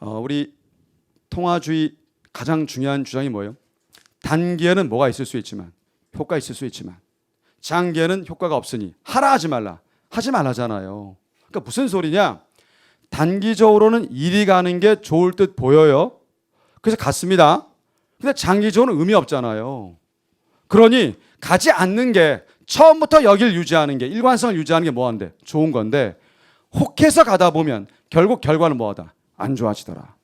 우리 통화주의 가장 중요한 주장이 뭐예요? 단기에는 뭐가 있을 수 있지만 효과 있을 수 있지만 장기에는 효과가 없으니 하라 하지 말라. 하지 말라잖아요. 그러니까 무슨 소리냐? 단기적으로는 이리 가는 게 좋을 듯 보여요. 그래서 갔습니다. 근데 장기적으로는 의미 없잖아요. 그러니 가지 않는 게 처음부터 여길 유지하는 게 일관성을 유지하는 게 뭐한데? 좋은 건데 혹해서 가다 보면 결국 결과는 뭐하다? 안 좋아지더라.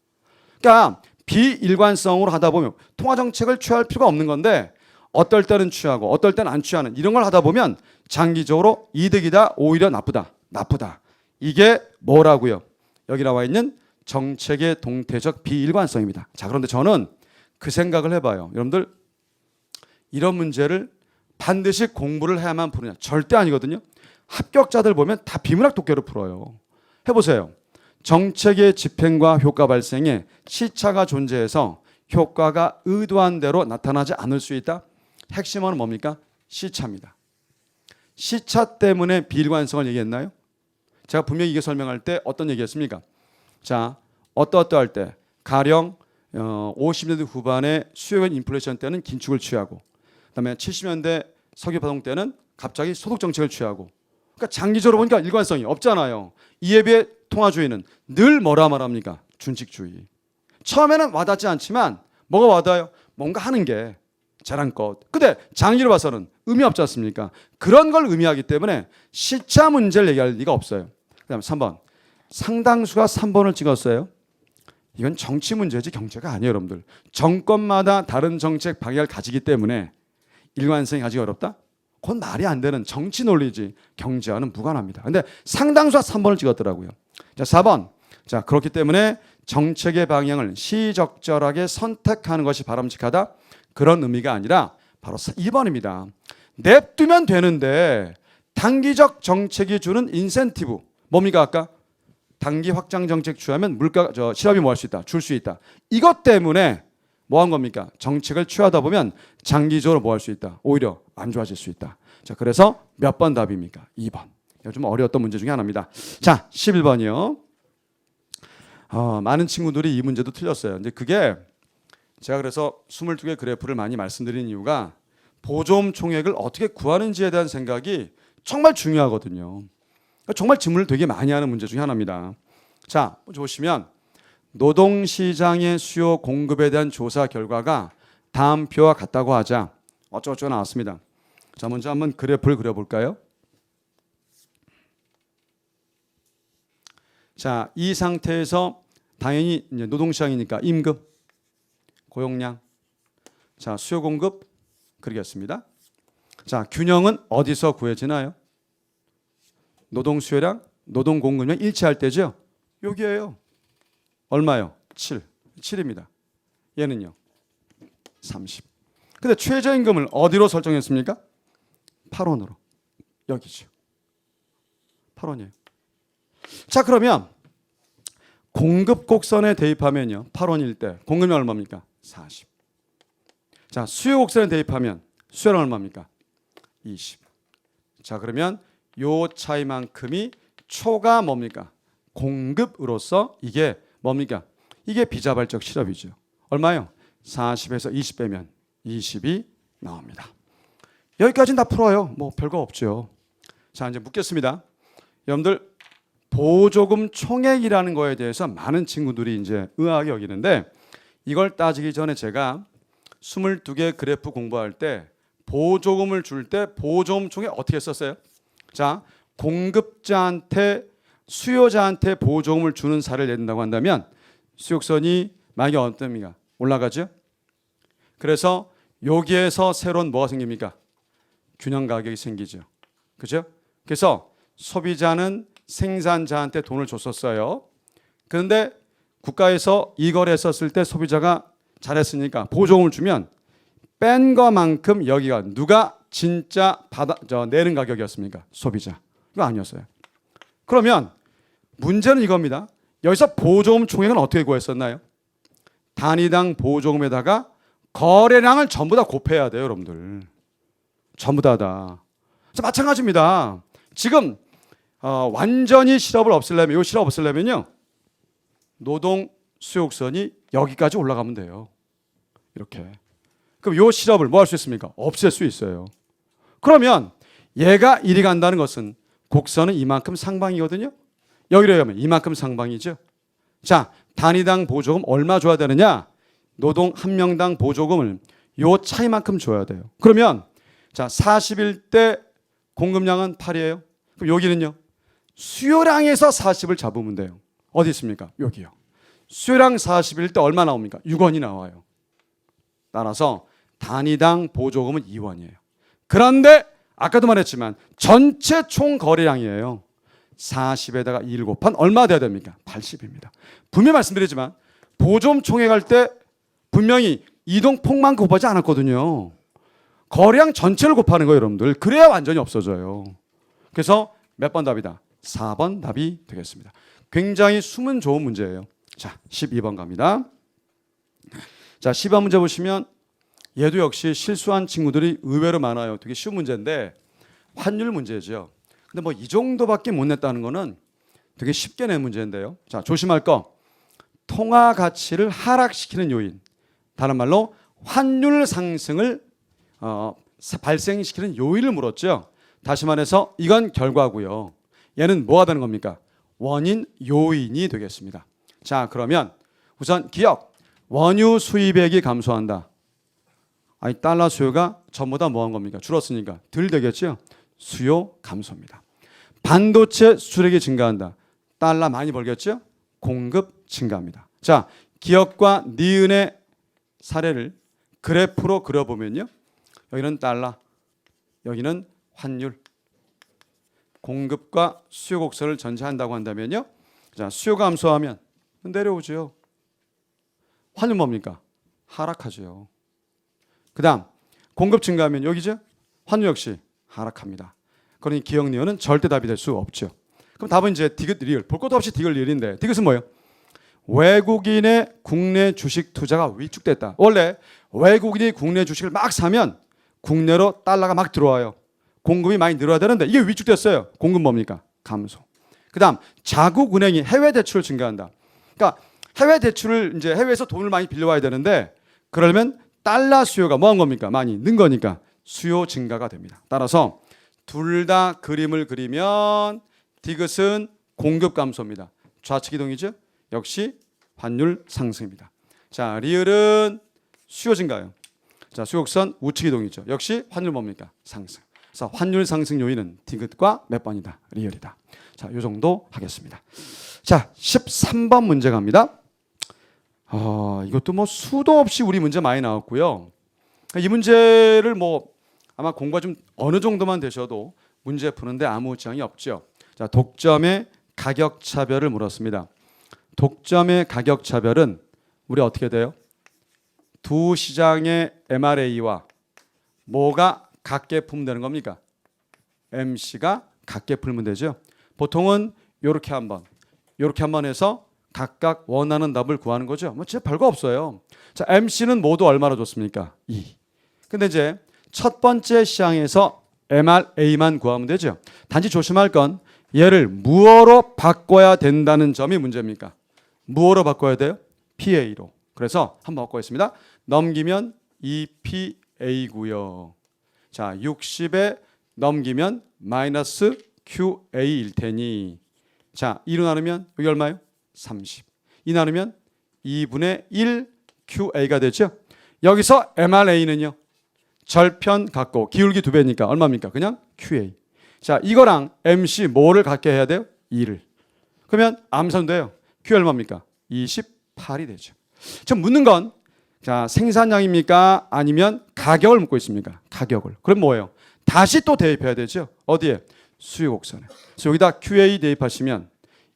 그러니까 비일관성으로 하다 보면 통화정책을 취할 필요가 없는 건데 어떨 때는 취하고 어떨 때는 안 취하는 이런 걸 하다 보면 장기적으로 이득이다 오히려 나쁘다. 이게 뭐라고요? 여기 나와 있는 정책의 동태적 비일관성입니다. 자, 그런데 저는 그 생각을 해봐요. 여러분들 이런 문제를 반드시 공부를 해야만 푸느냐? 절대 아니거든요. 합격자들 보면 다 비문학 독해로 풀어요. 해보세요. 정책의 집행과 효과 발생에 시차가 존재해서 효과가 의도한 대로 나타나지 않을 수 있다. 핵심은 뭡니까? 시차입니다. 시차 때문에 비일관성을 얘기했나요? 제가 분명히 이게 설명할 때 어떤 얘기했습니까? 자, 어떠할 때 가령 50년대 후반에 수요연 인플레이션 때는 긴축을 취하고, 그다음에 70년대 석유 파동 때는 갑자기 소득 정책을 취하고, 그러니까 장기적으로 보니까 일관성이 없잖아요. 이에 비해 통화주의는 늘 뭐라 말합니까? 준칙주의. 처음에는 와닿지 않지만 뭐가 와닿아요? 뭔가 하는 게 자랑껏. 근데 장기로 봐서는 의미 없지 않습니까? 그런 걸 의미하기 때문에 시차 문제를 얘기할 리가 없어요. 그다음에 3번. 상당수가 3번을 찍었어요. 이건 정치 문제지 경제가 아니에요, 여러분들. 정권마다 다른 정책 방향을 가지기 때문에 일관성이 가지기 어렵다? 그건 말이 안 되는 정치 논리지 경제와는 무관합니다. 근데 상당수가 3번을 찍었더라고요. 자, 4번. 자, 그렇기 때문에 정책의 방향을 시적절하게 선택하는 것이 바람직하다. 그런 의미가 아니라 바로 2번입니다. 냅두면 되는데 단기적 정책이 주는 인센티브. 뭡니까 아까? 단기 확장 정책 취하면 실업이 뭐 할 수 있다. 줄 수 있다. 이것 때문에 뭐 한 겁니까? 정책을 취하다 보면 장기적으로 뭐 할 수 있다. 오히려 안 좋아질 수 있다. 자, 그래서 몇 번 답입니까? 2번. 좀 어려웠던 문제 중에 하나입니다. 자, 11번이요. 많은 친구들이 이 문제도 틀렸어요. 이제 그게 제가 그래서 22개 그래프를 많이 말씀드린 이유가 보조금 총액을 어떻게 구하는지에 대한 생각이 정말 중요하거든요. 정말 질문을 되게 많이 하는 문제 중에 하나입니다. 자, 보시면 노동시장의 수요 공급에 대한 조사 결과가 다음 표와 같다고 하자 어쩌고저쩌고 나왔습니다. 자, 먼저 한번 그래프를 그려볼까요? 자, 이 상태에서 당연히 이제 노동시장이니까 임금, 고용량, 자, 수요 공급 그리겠습니다. 자, 균형은 어디서 구해지나요? 노동 수요량, 노동 공급량 일치할 때죠. 여기에요. 얼마요? 7입니다. 얘는요? 30. 근데 최저임금을 어디로 설정했습니까? 8원으로. 여기죠. 8원이에요. 자, 그러면 공급 곡선에 대입하면요. 8원일 때 공급량 얼마입니까? 40. 자, 수요 곡선에 대입하면 수요는 얼마입니까? 20. 자, 그러면 요 차이만큼이 초과 뭡니까? 공급으로서 이게 뭡니까? 이게 비자발적 실업이죠. 얼마요? 40에서 20 빼면 20이 나옵니다. 여기까지는 다 풀어요. 뭐 별거 없죠. 자, 이제 묻겠습니다. 여러분들 보조금 총액이라는 거에 대해서 많은 친구들이 이제 의아하게 여기는데 이걸 따지기 전에 제가 22개 그래프 공부할 때 보조금을 줄 때 보조금 총액 어떻게 썼어요? 자, 공급자한테 수요자한테 보조금을 주는 사례를 낸다고 한다면 수요선이 만약에 어떻습니까? 올라가죠? 그래서 여기에서 새로운 뭐가 생깁니까? 균형 가격이 생기죠. 그죠? 그래서 소비자는 생산자한테 돈을 줬었어요. 그런데 국가에서 이걸 했었을 때 소비자가 잘했으니까 보조금을 주면 뺀 것만큼 여기가 누가 진짜 내는 가격이었습니까? 소비자. 이거 아니었어요. 그러면 문제는 이겁니다. 여기서 보조금 총액은 어떻게 구했었나요? 단위당 보조금에다가 거래량을 전부 다 곱해야 돼요, 여러분들. 전부 다다. 마찬가지입니다. 지금 완전히 실업을 없애려면, 이 실업 없애려면요, 노동 수요선이 여기까지 올라가면 돼요. 이렇게. 그럼 이 실업을 뭐 할 수 있습니까? 없앨 수 있어요. 그러면 얘가 이리 간다는 것은 곡선은 이만큼 상방이거든요. 여기로 가면 이만큼 상방이죠. 자, 단위당 보조금 얼마 줘야 되느냐? 노동 한 명당 보조금을 요 차이만큼 줘야 돼요. 그러면 자, 40일 공급량은 8이에요. 그럼 여기는요? 수요량에서 40을 잡으면 돼요. 어디 있습니까? 여기요. 수요량 40일 때 얼마 나옵니까? 6원이 나와요. 따라서 단위당 보조금은 2원이에요. 그런데 아까도 말했지만 전체 총 거래량이에요. 40에다가 2를 곱한 얼마 돼야 됩니까? 80입니다. 분명히 말씀드리지만 보조금 총액할 때 분명히 이동폭만 곱하지 않았거든요. 거래량 전체를 곱하는 거예요, 여러분들. 그래야 완전히 없어져요. 그래서 몇 번 답이다? 4번 답이 되겠습니다. 굉장히 숨은 좋은 문제예요. 자, 12번 갑니다. 자, 12번 문제 보시면 얘도 역시 실수한 친구들이 의외로 많아요. 되게 쉬운 문제인데 환율 문제죠. 근데 뭐 이 정도밖에 못 냈다는 거는 되게 쉽게 낸 문제인데요. 자, 조심할 거. 통화 가치를 하락시키는 요인. 다른 말로 환율 상승을 발생시키는 요인을 물었죠. 다시 말해서 이건 결과고요. 얘는 뭐가 되는 겁니까? 원인, 요인이 되겠습니다. 자, 그러면 우선 기억. 원유 수입액이 감소한다. 아니, 달러 수요가 전보다 뭐 한 겁니까? 줄었으니까 덜 되겠죠? 수요 감소입니다. 반도체 수출액이 증가한다. 달러 많이 벌겠죠? 공급 증가합니다. 자, 기업과 니은의 사례를 그래프로 그려보면요. 여기는 달러, 여기는 환율, 공급과 수요 곡선을 전체한다고 한다면요. 자, 수요가 감소하면 내려오죠. 환율 뭡니까? 하락하죠. 그 다음 공급 증가하면 여기죠. 환율 역시 하락합니다. 그러니 기억 니은은 절대 답이 될 수 없죠. 그럼 답은 이제 디귿 리을. 볼 것도 없이 디귿 리을인데 디귿은 뭐예요? 외국인의 국내 주식 투자가 위축됐다. 원래 외국인이 국내 주식을 막 사면 국내로 달러가 막 들어와요. 공급이 많이 늘어야 되는데 이게 위축됐어요. 공급 뭡니까? 감소. 그 다음 자국 은행이 해외 대출을 증가한다. 그러니까 해외 대출을 이제 해외에서 돈을 많이 빌려와야 되는데 그러면 달러 수요가 뭐 한 겁니까? 많이 는 거니까 수요 증가가 됩니다. 따라서 둘 다 그림을 그리면 디귿은 공급 감소입니다. 좌측 이동이죠. 역시 환율 상승입니다. 자, 리을은 수요 증가요. 자, 수요곡선 우측 이동이죠. 역시 환율 뭡니까? 상승. 그래서 환율 상승 요인은 디귿과 몇 번이다? 리을이다. 자, 이 정도 하겠습니다. 자, 13번 문제 갑니다. 이것도 뭐 수도 없이 우리 문제 많이 나왔고요. 이 문제를 뭐 아마 공부가 좀 어느 정도만 되셔도 문제 푸는데 아무 지장이 없죠. 자, 독점의 가격 차별을 물었습니다. 독점의 가격 차별은 우리 어떻게 돼요? 두 시장의 MRA와 뭐가 같게 풀면 되는 겁니까? MC가 같게 풀면 되죠. 보통은 이렇게 한번 해서 각각 원하는 답을 구하는 거죠. 뭐 진짜 별거 없어요. 자, MC는 모두 얼마나 줬습니까? 2. 근데 이제 첫 번째 시장에서 MRA만 구하면 되죠. 단지 조심할 건 얘를 무어로 바꿔야 된다는 점이 문제입니까? 무어로 바꿔야 돼요? PA로. 그래서 한번 바꿔보겠습니다. 넘기면 EPA고요. 자, 60에 넘기면 마이너스 QA일 테니 자, 2로 나누면 여기 얼마예요? 30. 2 나누면 2분의 1 QA가 되죠. 여기서 MRA는요. 절편 같고 기울기 2배니까 얼마입니까? 그냥 QA. 자, 이거랑 MC 뭐를 같게 해야 돼요? 2를. 그러면 암산도 돼요. Q 얼마입니까? 28이 되죠. 지금 묻는 건 자, 생산량입니까? 아니면 가격을 묻고 있습니까? 가격을. 그럼 뭐예요? 다시 또 대입해야 되죠. 어디에? 수요 곡선에. 그래서 여기다 QA 대입하시면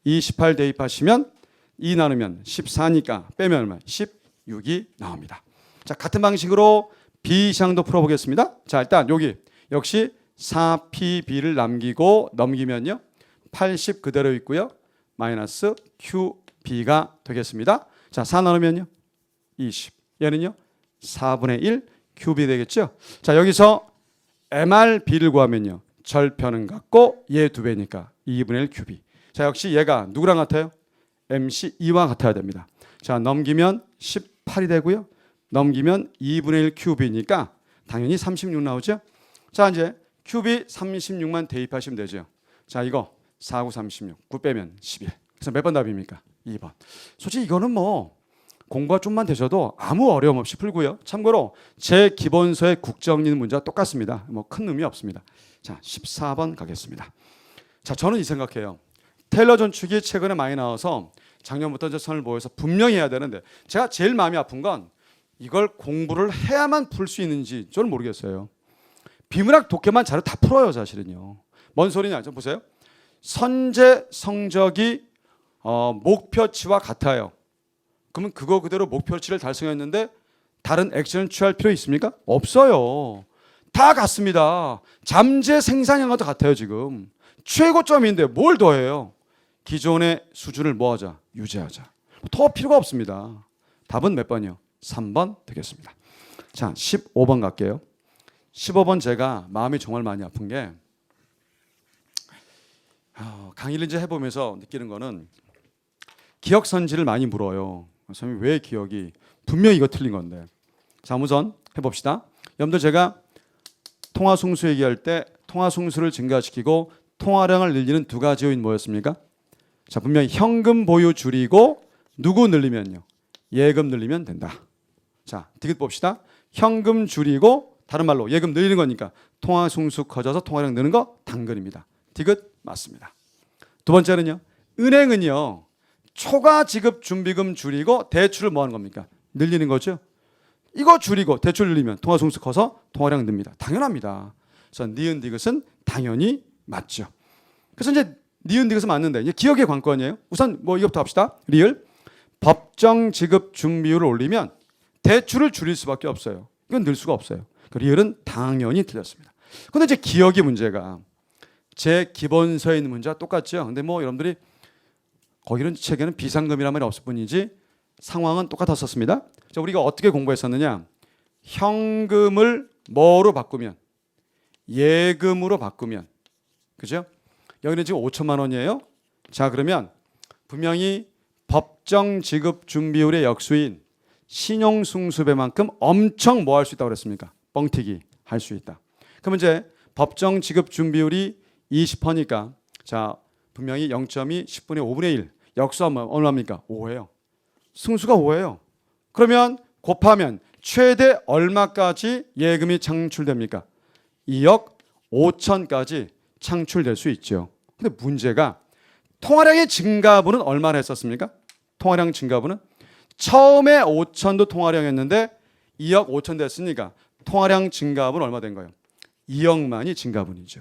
28 대입하시면 2 나누면 14니까 빼면 얼마? 16이 나옵니다. 자, 같은 방식으로 B 시장도 풀어보겠습니다. 자, 일단 여기 역시 4PB를 남기고 넘기면요. 80 그대로 있고요. 마이너스 QB가 되겠습니다. 자, 4 나누면요. 20. 얘는요. 4분의 1 QB 되겠죠. 자, 여기서 MRB를 구하면요. 절편은 같고 얘 2배니까 2분의 1 QB. 자, 역시 얘가 누구랑 같아요? MC2와 같아야 됩니다. 자, 넘기면 18이 되고요. 넘기면 2분의 1 QB니까 당연히 36 나오죠. 자, 이제 QB 36만 대입하시면 되죠. 자, 이거 4, 9, 36. 9 빼면 11. 그래서 몇 번 답입니까? 2번. 솔직히 이거는 뭐 공부가 좀만 되셔도 아무 어려움 없이 풀고요. 참고로 제 기본서의 국정리는 문제와 똑같습니다. 뭐 큰 의미 없습니다. 자, 14번 가겠습니다. 자, 저는 이 생각해요. 테일러 전축이 최근에 많이 나와서 작년부터 이제 선을 보여서 분명히 해야 되는데 제가 제일 마음이 아픈 건 이걸 공부를 해야만 풀 수 있는지 저는 모르겠어요. 비문학 독해만 잘해도 다 풀어요, 사실은요. 뭔 소리냐? 좀 보세요. 선제 성적이 목표치와 같아요. 그러면 그거 그대로 목표치를 달성했는데 다른 액션을 취할 필요 있습니까? 없어요. 다 같습니다. 잠재 생산량과도 같아요, 지금. 최고점인데 뭘 더해요? 기존의 수준을 뭐하자? 유지하자. 더 필요가 없습니다. 답은 몇 번이요? 3번 되겠습니다. 자, 15번 갈게요. 15번 제가 마음이 정말 많이 아픈 게 강의를 이제 해보면서 느끼는 거는 기억 선지를 많이 물어요. 선생님 왜 기억이 분명히 이거 틀린 건데. 자, 우선 해봅시다. 여러분들 제가 통화 승수 얘기할 때 통화 승수를 증가시키고 통화량을 늘리는 두 가지 요인 뭐였습니까? 자, 분명히 현금 보유 줄이고 누구 늘리면요? 예금 늘리면 된다. 자, 디귿 봅시다. 현금 줄이고 다른 말로 예금 늘리는 거니까 통화 승수 커져서 통화량 느는 거 당근입니다. 디귿 맞습니다. 두 번째는요. 은행은요. 초과 지급 준비금 줄이고 대출을 뭐 하는 겁니까? 늘리는 거죠. 이거 줄이고 대출 늘리면 통화 승수 커서 통화량 늡니다. 당연합니다. 그래서 니은 디귿은 당연히 맞죠. 그래서 이제 니은 디귿은 맞는데 이제 기억의 관건이에요. 우선 뭐 이것부터 합시다. 리을 법정 지급 준비율을 올리면 대출을 줄일 수밖에 없어요. 이건 늘 수가 없어요. 그 리을은 당연히 틀렸습니다. 근데 이제 기억의 문제가 제 기본서에 있는 문제와 똑같죠. 근데 뭐 여러분들이 거기는 책에는 비상금이라는 말이 없을 뿐이지 상황은 똑같았었습니다. 자, 우리가 어떻게 공부했었느냐? 현금을 뭐로 바꾸면? 예금으로 바꾸면. 그죠? 여기는 지금 5천만 원이에요. 자, 그러면 분명히 법정 지급 준비율의 역수인 신용승수배만큼 엄청 뭐 할 수 있다고 그랬습니까? 뻥튀기 할 수 있다. 그럼 이제 법정 지급 준비율이 20%니까 자, 분명히 0.2 10분의 5분의 1 역수하면 얼마입니까? 5예요. 승수가 5예요. 그러면 곱하면 최대 얼마까지 예금이 창출됩니까? 2억 5천까지 창출될 수 있죠. 근데 문제가 통화량의 증가분은 얼마나 했었습니까? 통화량 증가분은 처음에 5천도 통화량이었는데 2억 5천 됐으니까 통화량 증가분 얼마 된 거예요? 2억만이 증가분이죠.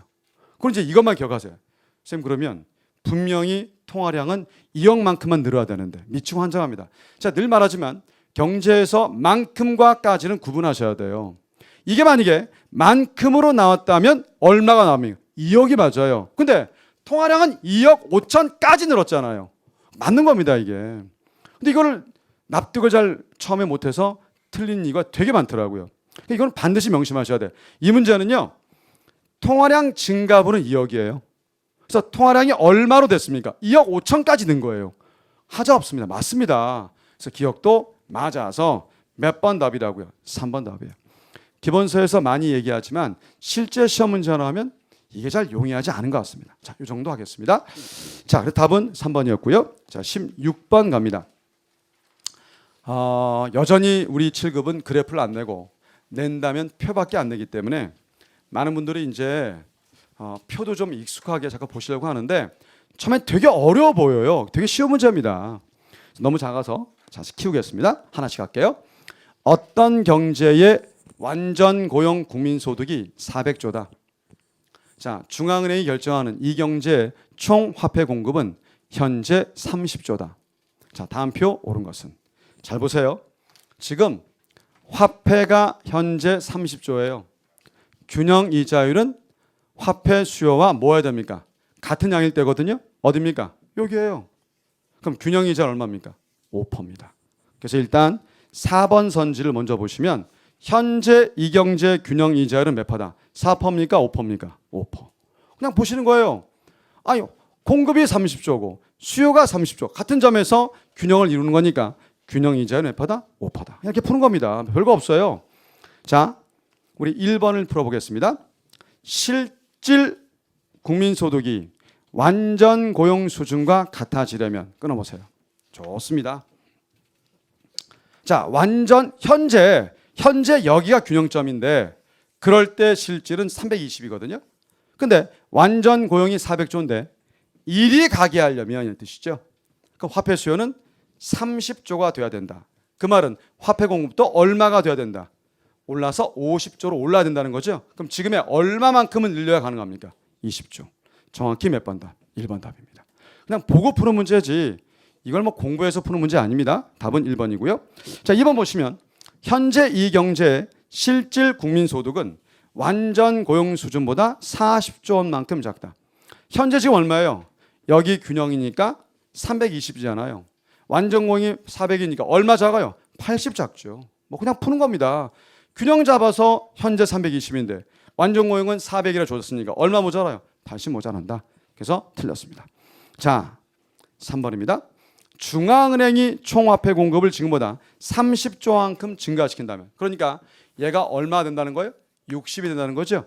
그럼 이제 이것만 기억하세요. 선생님 그러면 분명히 통화량은 2억만큼만 늘어야 되는데 미치고 환장합니다. 자, 늘 말하지만 경제에서 만큼과까지는 구분하셔야 돼요. 이게 만약에 만큼으로 나왔다면 얼마가 나옵니까? 2억이 맞아요. 근데 통화량은 2억 5천까지 늘었잖아요. 맞는 겁니다, 이게. 근데 이거를 납득을 잘 처음에 못해서 틀린 이유가 되게 많더라고요. 이건 반드시 명심하셔야 돼요. 이 문제는요. 통화량 증가분은 2억이에요. 그래서 통화량이 얼마로 됐습니까? 2억 5천까지 는 거예요. 하자 없습니다. 맞습니다. 그래서 기억도 맞아서 몇 번 답이라고요? 3번 답이에요. 기본서에서 많이 얘기하지만 실제 시험 문제로 하면 이게 잘 용이하지 않은 것 같습니다. 자, 이 정도 하겠습니다. 자, 그래서 답은 3번이었고요. 자, 16번 갑니다. 여전히 우리 7급은 그래프를 안 내고 낸다면 표밖에 안 내기 때문에 많은 분들이 이제 표도 좀 익숙하게 잠깐 보시려고 하는데 처음에 되게 어려워 보여요. 되게 쉬운 문제입니다. 너무 작아서 다시 키우겠습니다. 하나씩 할게요. 어떤 경제의 완전 고용 국민소득이 400조다. 자, 중앙은행이 결정하는 이 경제의 총 화폐 공급은 현재 30조다. 자, 다음 표 옳은 것은 잘 보세요. 지금 화폐가 현재 30조예요. 균형 이자율은 화폐 수요와 뭐 해야 됩니까? 같은 양일 때거든요. 어디입니까? 여기에요. 그럼 균형 이자 얼마입니까? 5%입니다. 그래서 일단 4번 선지를 먼저 보시면 현재 이 경제 균형 이자율은 몇 퍼다? 4%입니까? 5%입니까? 5%. 그냥 보시는 거예요. 아니, 공급이 30조고 수요가 30조. 같은 점에서 균형을 이루는 거니까 균형 이자율 몇 퍼다? 5%다. 이렇게 푸는 겁니다. 별거 없어요. 자, 우리 1번을 풀어보겠습니다. 실질 국민소득이 완전 고용 수준과 같아지려면 끊어보세요. 좋습니다. 자, 완전 현재 여기가 균형점인데 그럴 때 실질은 320이거든요. 근데 완전 고용이 400조인데 일이 가게 하려면 이런 뜻이죠. 그럼 화폐 수요는 30조가 돼야 된다. 그 말은 화폐 공급도 얼마가 돼야 된다. 올라서 50조로 올라야 된다는 거죠. 그럼 지금의 얼마만큼은 늘려야 가능합니까? 20조. 정확히 몇 번 답? 1번 답입니다. 그냥 보고 푸는 문제지 이걸 뭐 공부해서 푸는 문제 아닙니다. 답은 1번이고요. 자, 2번 보시면 현재 이 경제의 실질 국민소득은 완전 고용 수준보다 40조 원만큼 작다. 현재 지금 얼마예요? 여기 균형이니까 320이잖아요. 완전 고용이 400이니까 얼마 작아요? 80 작죠. 뭐 그냥 푸는 겁니다. 균형 잡아서 현재 320인데 완전 고용은 400이라 줬으니까 얼마 모자라요? 80 모자란다. 그래서 틀렸습니다. 자, 3번입니다. 중앙은행이 총화폐 공급을 지금보다 30조만큼 증가시킨다면, 그러니까 얘가 얼마 된다는 거예요? 60이 된다는 거죠.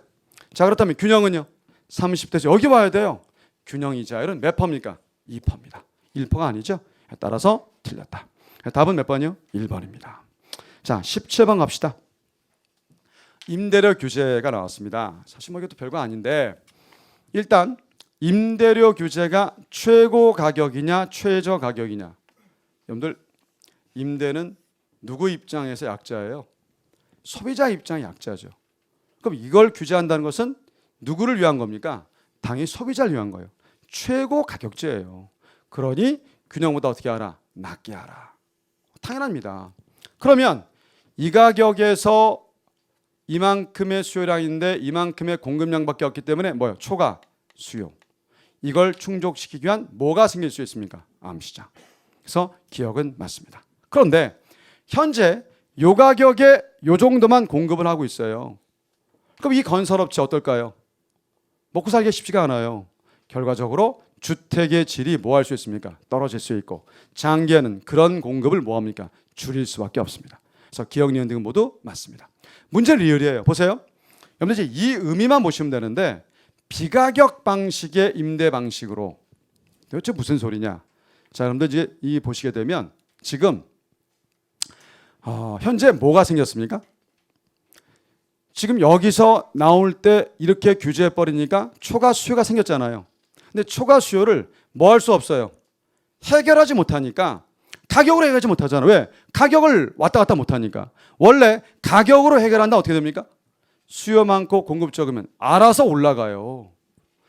자, 그렇다면 균형은요? 30대죠. 여기 와야 돼요. 균형 이자율은 몇 퍼입니까? 2%입니다. 1%가 아니죠. 따라서 틀렸다. 답은 몇 번이요? 1번입니다. 자, 17번 갑시다. 임대료 규제가 나왔습니다. 사실 뭐 이것도 별거 아닌데, 일단 임대료 규제가 최고 가격이냐 최저 가격이냐. 여러분들, 임대는 누구 입장에서 약자예요? 소비자 입장이 약자죠. 그럼 이걸 규제한다는 것은 누구를 위한 겁니까? 당연히 소비자를 위한 거예요. 최고 가격제예요. 그러니 균형보다 어떻게 하라? 낮게 하라. 당연합니다. 그러면 이 가격에서 이만큼의 수요량인데 이만큼의 공급량밖에 없기 때문에 뭐요? 초과 수요. 이걸 충족시키기 위한 뭐가 생길 수 있습니까? 암시장. 그래서 기억은 맞습니다. 그런데 현재 요 가격에 요 정도만 공급을 하고 있어요. 그럼 이 건설업체 어떨까요? 먹고 살기 쉽지가 않아요. 결과적으로 주택의 질이 뭐 할 수 있습니까? 떨어질 수 있고, 장기에는 그런 공급을 뭐 합니까? 줄일 수밖에 없습니다. 그래서 기억, 니은 등은 모두 맞습니다. 문제는 리을이에요. 보세요. 여러분들 이제 이 의미만 보시면 되는데, 비가격 방식의 임대 방식으로, 도대체 무슨 소리냐? 자, 여러분들 이제 이 보시게 되면 지금 현재 뭐가 생겼습니까? 지금 여기서 나올 때 이렇게 규제해 버리니까 초과 수요가 생겼잖아요. 근데 초과 수요를 뭐 할 수 없어요. 해결하지 못하니까 가격으로 해결하지 못하잖아요. 왜? 가격을 왔다 갔다 못하니까. 원래 가격으로 해결한다 어떻게 됩니까? 수요 많고 공급 적으면 알아서 올라가요.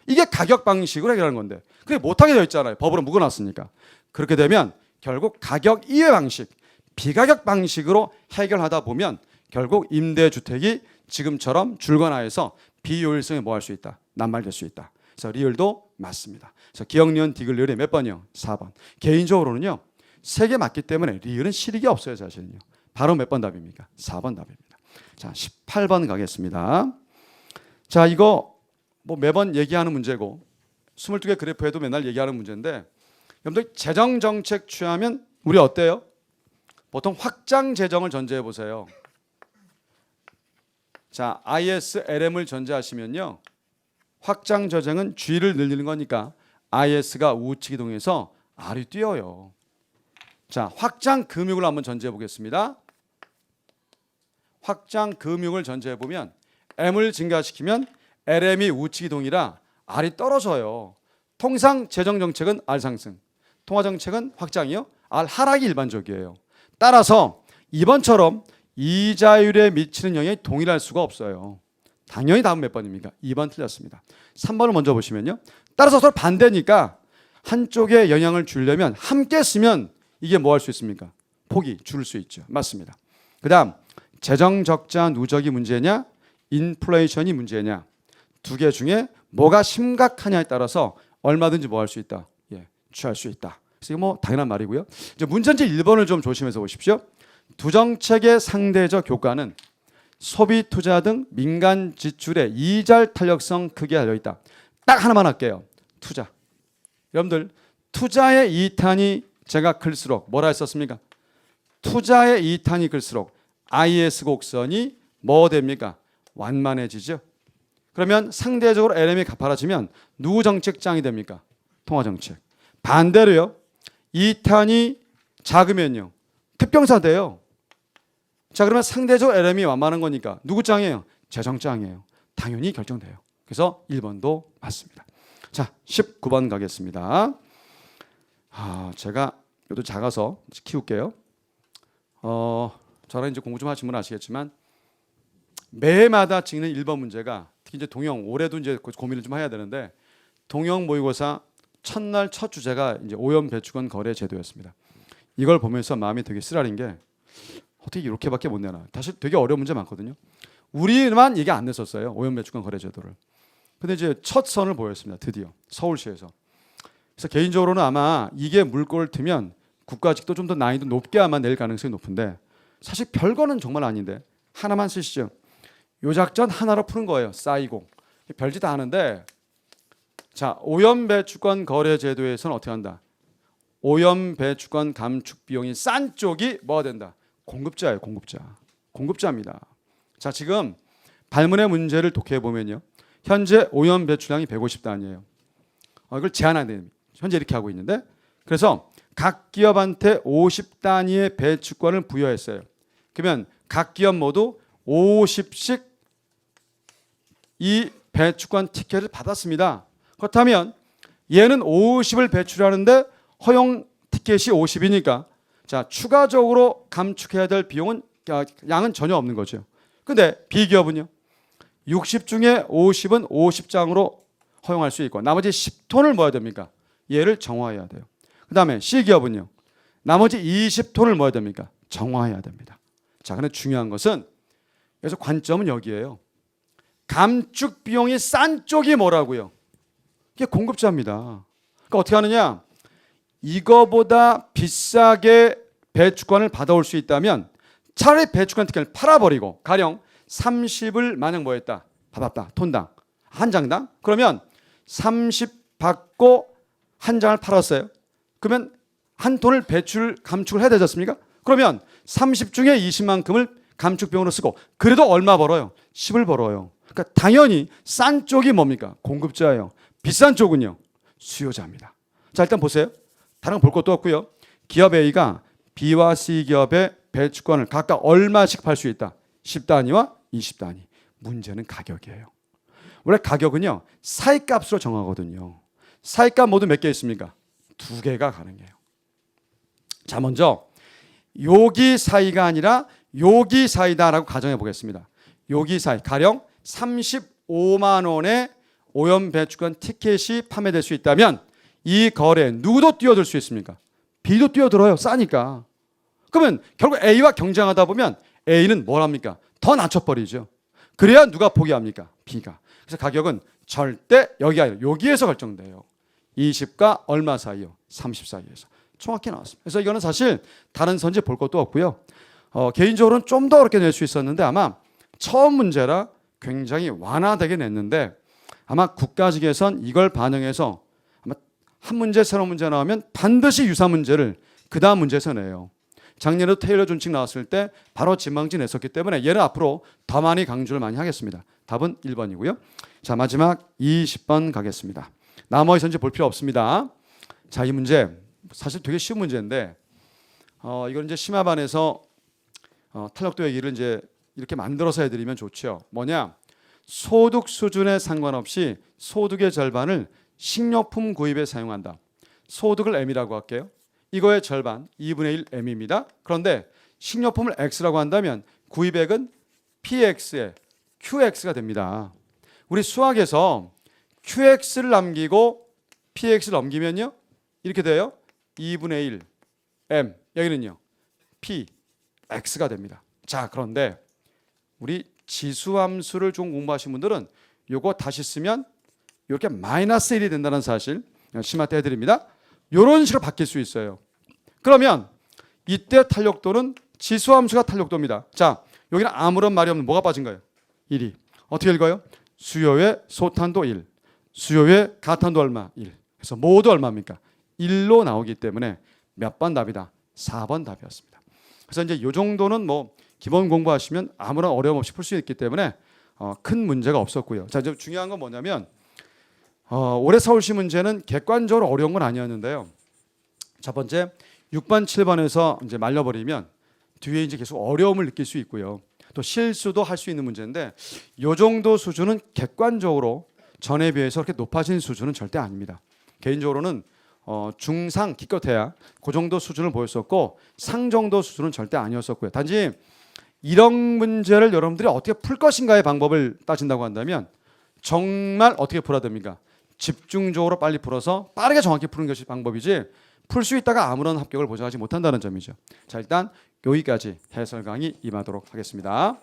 이게 가격 방식으로 해결하는 건데 그게 못하게 되어 있잖아요. 법으로 묶어놨으니까. 그렇게 되면 결국 가격 이해 방식, 비가격 방식으로 해결하다 보면 결국 임대주택이 지금처럼 줄거나해서 비효율성이 뭐 할 수 있다? 남발될 수 있다. 그래서 리을도 맞습니다. 그래서 기억, 니은, 디귿, 리을이 몇 번이요? 4번. 개인적으로는요. 3개 맞기 때문에 리을은 실익이 없어요. 사실은요. 바로 몇 번 답입니까? 4번 답입니다. 자, 18번 가겠습니다. 자, 이거 뭐 매번 얘기하는 문제고 22개 그래프에도 맨날 얘기하는 문제인데 여러분들 재정정책 취하면 우리 어때요? 보통 확장 재정을 전제해 보세요. 자, ISLM을 전제하시면요. 확장 재정은 G를 늘리는 거니까 IS가 우측 이동해서 R이 뛰어요. 자, 확장 금융을 한번 전제해 보겠습니다. 확장 금융을 전제해 보면 M을 증가시키면 LM이 우측 이동이라 R이 떨어져요. 통상 재정 정책은 R 상승, 통화 정책은 확장이요. R 하락이 일반적이에요. 따라서 이번처럼 이자율에 미치는 영향이 동일할 수가 없어요. 당연히 다음 몇 번입니까? 2번 틀렸습니다. 3번을 먼저 보시면요. 따라서 서로 반대니까 한쪽에 영향을 주려면 함께 쓰면 이게 뭐 할 수 있습니까? 폭이 줄을 수 있죠. 맞습니다. 그 다음 재정 적자 누적이 문제냐 인플레이션이 문제냐 두 개 중에 뭐가 심각하냐에 따라서 얼마든지 뭐 할 수 있다. 예, 취할 수 있다. 그래서 이거 뭐 당연한 말이고요. 이제 문제인지 1번을 좀 조심해서 보십시오. 두 정책의 상대적 효과는 소비 투자 등 민간 지출의 이자 탄력성 크게 달려있다. 딱 하나만 할게요. 투자. 여러분들 투자의 이탄이 제가 클수록 뭐라 했었습니까? 투자의 이탄이 클수록 IS 곡선이 뭐 됩니까? 완만해지죠. 그러면 상대적으로 LM이 가파라지면 누구 정책장이 됩니까? 통화정책. 반대로요. 이탄이 작으면요. 특경사 돼요. 자, 그러면 상대적으로 LM이 완만한 거니까 누구 짱이에요? 재정짱이에요. 당연히 결정돼요. 그래서 1번도 맞습니다. 자, 19번 가겠습니다. 제가 이것도 작아서 키울게요. 저랑 이제 공부 좀 하신 분은 아시겠지만 매해마다 찍는 1번 문제가 특히 이제 동영 올해도 이제 고민을 좀 해야 되는데 동영 모의고사 첫날 첫 주제가 이제 오염 배출권 거래 제도였습니다. 이걸 보면서 마음이 되게 쓰라린 게 어떻게 이렇게밖에 못 내나. 사실 되게 어려운 문제 많거든요. 우리만 얘기 안 냈었어요. 오염 배출권 거래 제도를. 근데 이제 첫 선을 보였습니다. 드디어 서울시에서. 그래서 개인적으로는 아마 이게 물꼬를 트면 국가직도 좀 더 난이도 높게 아마 낼 가능성이 높은데 사실 별거는 정말 아닌데 하나만 쓰시죠. 요 작전 하나로 푸는 거예요. 쌓이고 별짓 다 하는데, 자, 오염배출권 거래제도에서는 어떻게 한다? 오염배출권 감축 비용이 싼 쪽이 뭐가 된다? 공급자예요. 공급자입니다. 자, 지금 발문의 문제를 독해해 보면요, 현재 오염 배출량이 150단이에요. 이걸 제한하는, 현재 이렇게 하고 있는데, 그래서 각 기업한테 50단위의 배출권을 부여했어요. 그러면 각 기업 모두 50씩 이 배출권 티켓을 받았습니다. 그렇다면 얘는 50을 배출하는데 허용 티켓이 50이니까, 자, 추가적으로 감축해야 될 비용은, 양은 전혀 없는 거죠. 근데 B기업은요, 60 중에 50은 50장으로 허용할 수 있고 나머지 10톤을 뭐 해야 됩니까? 얘를 정화해야 돼요. 그 다음에 C기업은요, 나머지 20톤을 뭐 해야 됩니까? 정화해야 됩니다. 자, 근데 중요한 것은, 그래서 관점은 여기에요. 감축 비용이 싼 쪽이 뭐라고요? 이게 공급자입니다. 그러니까 어떻게 하느냐? 이거보다 비싸게 배출권을 받아올 수 있다면 차라리 배출권 티켓을 팔아버리고, 가령 30을 만약 뭐 했다? 받았다. 톤당. 한 장당? 그러면 30 받고 한 장을 팔았어요. 그러면 한 톤을 감축을 해야 되지 않습니까? 그러면 30 중에 20만큼을 감축 비용으로 쓰고, 그래도 얼마 벌어요? 10을 벌어요. 그러니까 당연히 싼 쪽이 뭡니까? 공급자예요. 비싼 쪽은요, 수요자입니다. 자, 일단 보세요. 다른 거 볼 것도 없고요. 기업 A가 B와 C 기업의 배출권을 각각 얼마씩 팔 수 있다? 10단위와 20단위. 문제는 가격이에요. 원래 가격은요, 사이값으로 정하거든요. 사이값 모두 몇 개 있습니까? 2개가 가능해요. 자, 먼저 여기 사이가 아니라 여기 사이다라고 가정해 보겠습니다. 여기 사이, 가령 35만 원의 오염 배출권 티켓이 판매될 수 있다면 이 거래에 누구도 뛰어들 수 있습니까? B도 뛰어들어요. 싸니까. 그러면 결국 A와 경쟁하다 보면 A는 뭘 합니까? 더 낮춰버리죠. 그래야 누가 포기합니까? B가. 그래서 가격은 절대 여기가 아니라 여기에서 결정돼요. 20과 얼마 사이요? 30 사이에서. 정확히 나왔습니다. 그래서 이거는 사실 다른 선지 볼 것도 없고요. 개인적으로는 좀 더 어렵게 낼 수 있었는데, 아마 처음 문제라 굉장히 완화되게 냈는데, 아마 국가직에선 이걸 반영해서 아마 한 문제, 새로운 문제 나오면 반드시 유사 문제를 그 다음 문제에서 내요. 작년에도 테일러 존칭 나왔을 때 바로 진망지 냈었기 때문에 얘는 앞으로 더 많이 강조를 많이 하겠습니다. 답은 1번이고요. 자, 마지막 20번 가겠습니다. 나머지 선지 볼 필요 없습니다. 자, 이 문제 사실 되게 쉬운 문제인데, 이걸 이제 심화반에서 탄력도 얘기를 이제 이렇게 만들어서 해드리면 좋죠. 뭐냐? 소득 수준에 상관없이 소득의 절반을 식료품 구입에 사용한다. 소득을 M이라고 할게요. 이거의 절반 2분의 1 M입니다. 그런데 식료품을 X라고 한다면 구입액은 PX에 QX가 됩니다. 우리 수학에서 QX를 남기고 PX를 넘기면요, 이렇게 돼요. 2분의 1 M, 여기는요 PX가 됩니다. 자, 그런데 우리 지수함수를 좀 공부하신 분들은 요거 다시 쓰면 이렇게 마이너스 1이 된다는 사실 심화 때 해드립니다. 이런 식으로 바뀔 수 있어요. 그러면 이때 탄력도는 지수함수가 탄력도입니다. 자, 여기는 아무런 말이 없는 뭐가 빠진 거예요? 1이. 어떻게 읽어요? 수요의 소탄도 1, 수요의 가탄도 얼마? 1. 그래서 모두 얼마입니까? 1로 나오기 때문에 몇 번 답이다? 4번 답이었습니다. 그래서 이제 이 정도는 뭐 기본 공부하시면 아무런 어려움 없이 풀 수 있기 때문에 큰 문제가 없었고요. 자, 이제 중요한 건 뭐냐면, 올해 서울시 문제는 객관적으로 어려운 건 아니었는데요. 첫 번째 6번, 7번에서 이제 말려버리면 뒤에 이제 계속 어려움을 느낄 수 있고요. 또 실수도 할 수 있는 문제인데, 이 정도 수준은 객관적으로 전에 비해서 그렇게 높아진 수준은 절대 아닙니다. 개인적으로는 중상 기껏해야 그 정도 수준을 보였었고, 상 정도 수준은 절대 아니었었고요. 단지 이런 문제를 여러분들이 어떻게 풀 것인가의 방법을 따진다고 한다면 정말 어떻게 풀어야 됩니까? 집중적으로 빨리 풀어서 빠르게 정확히 푸는 것이 방법이지, 풀 수 있다가 아무런 합격을 보장하지 못한다는 점이죠. 자, 일단 여기까지 해설 강의 임하도록 하겠습니다.